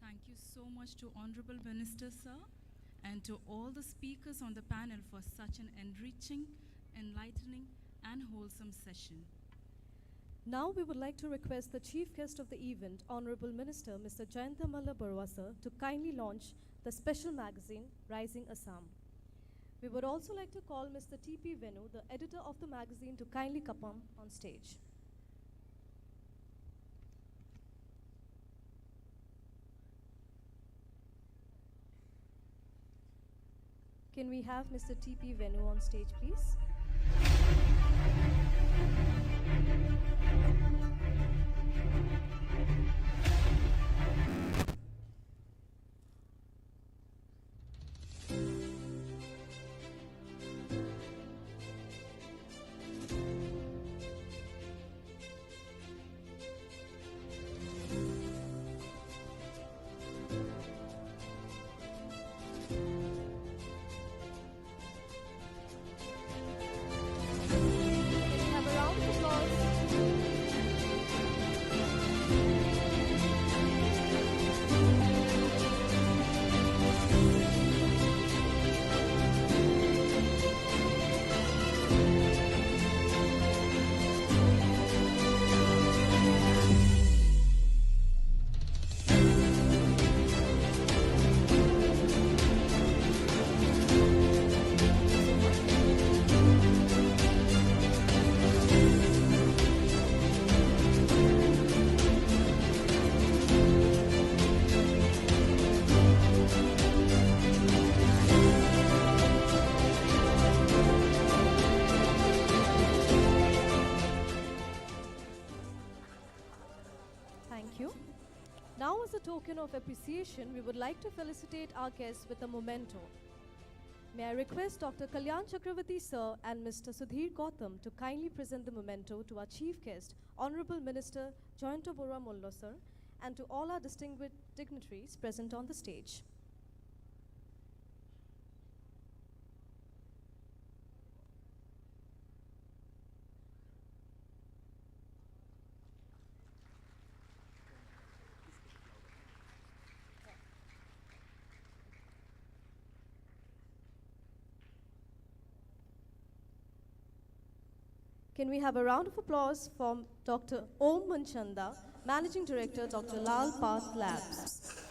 Thank you so much to Honorable Minister, sir, and to all the speakers on the panel for such an enriching, enlightening, and wholesome session. Now we would like to request the chief guest of the event, Honorable Minister Mr. Jayanta Malla Barua sir, to kindly launch the special magazine Rising Assam. We would also like to call Mr. T.P. Venu, the editor of the magazine, to kindly come on stage. Can we have Mr. T.P. Venu on stage, please? a token of appreciation, we would like to felicitate our guests with a memento. May I request Dr. Kalyan Chakravarti sir and Mr. Sudhir Gautam to kindly present the memento to our chief guest, Honorable Minister Jayanta Borua Mollo sir, and to all our distinguished dignitaries present on the stage. Can we have a round of applause from Dr. Om Manchanda, Managing Director, Dr. Lal Path Labs.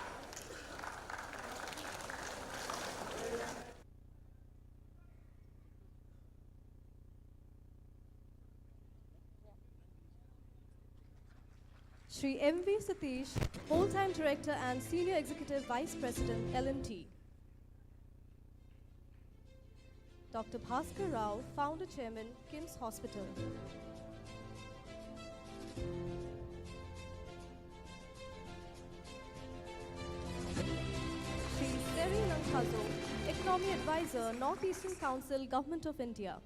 Shri M.V. Satish, Whole-Time Director and Senior Executive Vice President, L&T. Dr. Bhaskar Rao, Founder Chairman, KIMS Hospital. Shri Seri Lankhazo, Economy Advisor, Northeastern Council, Government of India.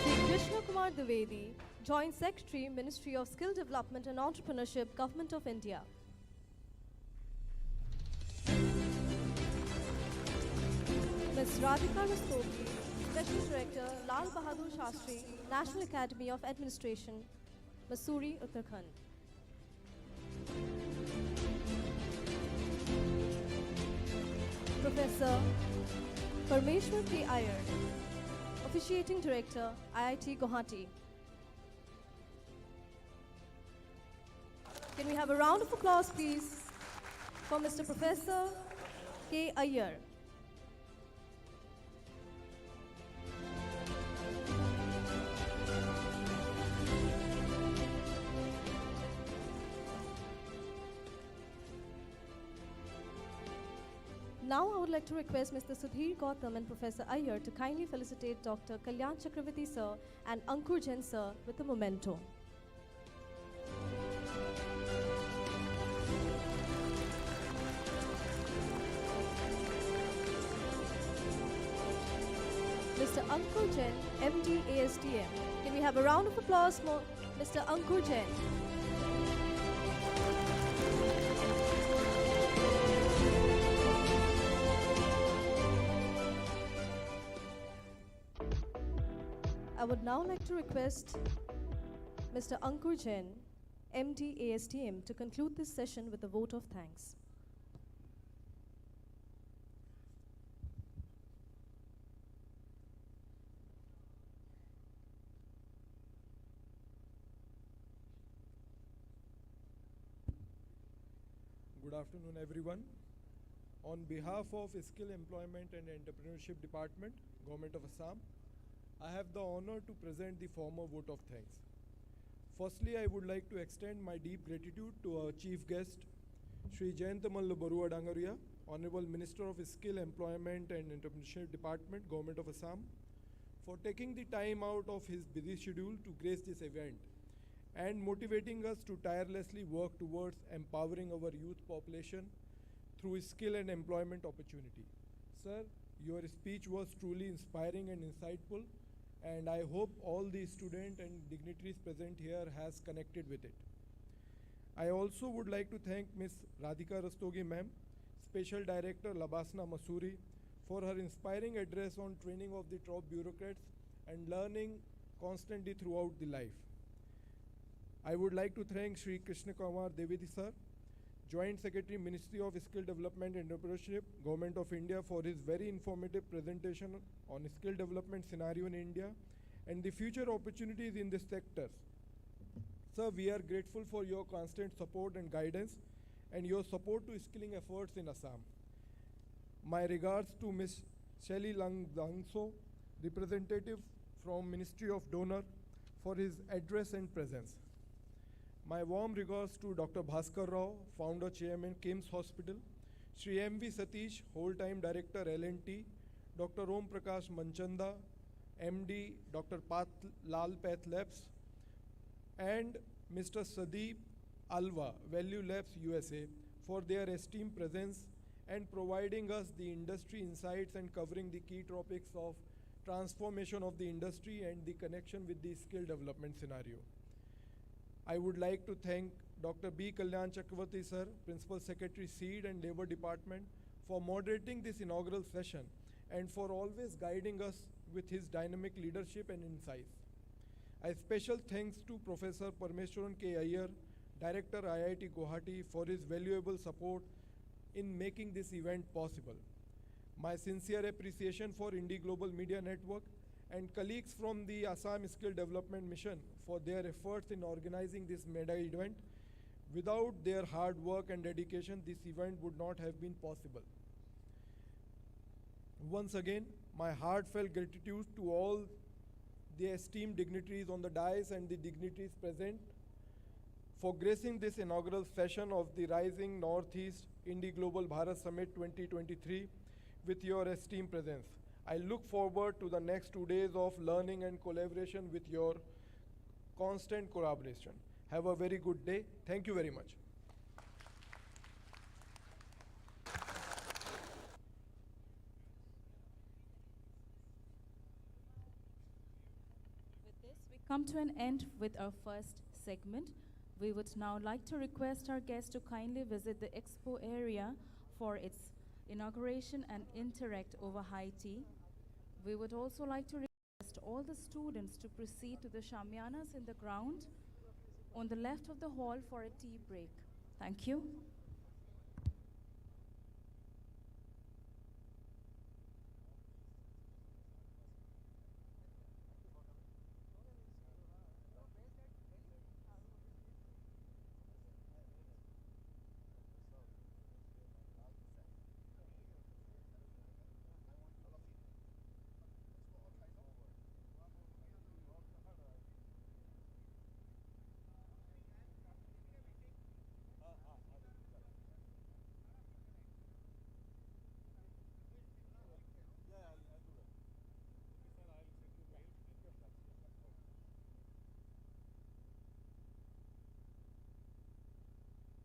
Shri Krishna Kumar Dwivedi, Joint Secretary, Ministry of Skill Development and Entrepreneurship, Government of India. Ms. Radhika Rastogi, Special Director, Lal Bahadur Shastri, National Academy of Administration, Mussoorie, Uttarakhand. Professor Parmeshwar K. Iyer, Officiating Director, IIT Guwahati. Can we have a round of applause, please, for Mr. Professor K. Iyer. Now I would like to request Mr. Sudhir Gautam and Professor Iyer to kindly felicitate Dr. Kalyan Chakravarti sir and Ankur Jain sir with a memento. Mr. Ankur Jain, MD ASTM. Can we have a round of applause for Mr. Ankur Jain? I would now like to request Mr. Ankur Jain, MD ASTM, to conclude this session with a vote of thanks. Good afternoon, everyone. On behalf of Skill Employment and Entrepreneurship Department, Government of Assam, I have the honor to present the former vote of thanks. Firstly, I would like to extend my deep gratitude to our chief guest, Shri Jayanta Barua Dangaria, Honorable Minister of Skill Employment and Entrepreneurship Department, Government of Assam, for taking the time out of his busy schedule to grace this event and motivating us to tirelessly work towards empowering our youth population through skill and employment opportunity. Sir, your speech was truly inspiring and insightful, and I hope all the students and dignitaries present here has connected with it. I also would like to thank Ms. Radhika Rastogi ma'am, Special Director Labasna Mussoorie, for her inspiring address on training of the top bureaucrats and learning constantly throughout the life. I would like to thank Shri Krishna Kumar Dwivedi sir, Joint Secretary, Ministry of Skill Development and Entrepreneurship, Government of India, for his very informative presentation on skill development scenario in India and the future opportunities in this sector. Sir, we are grateful for your constant support and guidance and your support to skilling efforts in Assam. My regards to Ms. Shelly Langso, representative from Ministry of Donor, for his address and presence. My warm regards to Dr. Bhaskar Rao, Founder Chairman, KIMS Hospital, Shri M.V. Satish, Whole-Time Director, L&T, Dr. Om Prakash Manchanda, MD Dr. Lal Path Labs, and Mr. Sadeep Alva, Value Labs USA, for their esteemed presence and providing us the industry insights and covering the key topics of transformation of the industry and the connection with the skill development scenario. I would like to thank Dr. B. Kalyan Chakravarti sir, Principal Secretary Seed and Labor Department, for moderating this inaugural session and for always guiding us with his dynamic leadership and insights. A special thanks to Professor Parmeshwaran K. Iyer, Director IIT Guwahati, for his valuable support in making this event possible. My sincere appreciation for IndiGlobal Media Network and colleagues from the Assam Skill Development Mission for their efforts in organizing this mega event. Without their hard work and dedication, this event would not have been possible. Once again, my heartfelt gratitude to all the esteemed dignitaries on the dais and the dignitaries present for gracing this inaugural session of the Rising Northeast IndiGlobal Bharat Summit 2023 with your esteemed presence. I look forward to the next 2 days of learning and collaboration with your constant collaboration. Have a very good day. Thank you very much. With this, we come to an end with our first segment. We would now like to request our guests to kindly visit the expo area for its inauguration and interact over high tea. We would also like to request all the students to proceed to the shamyanas in the ground on the left of the hall for a tea break. Thank you.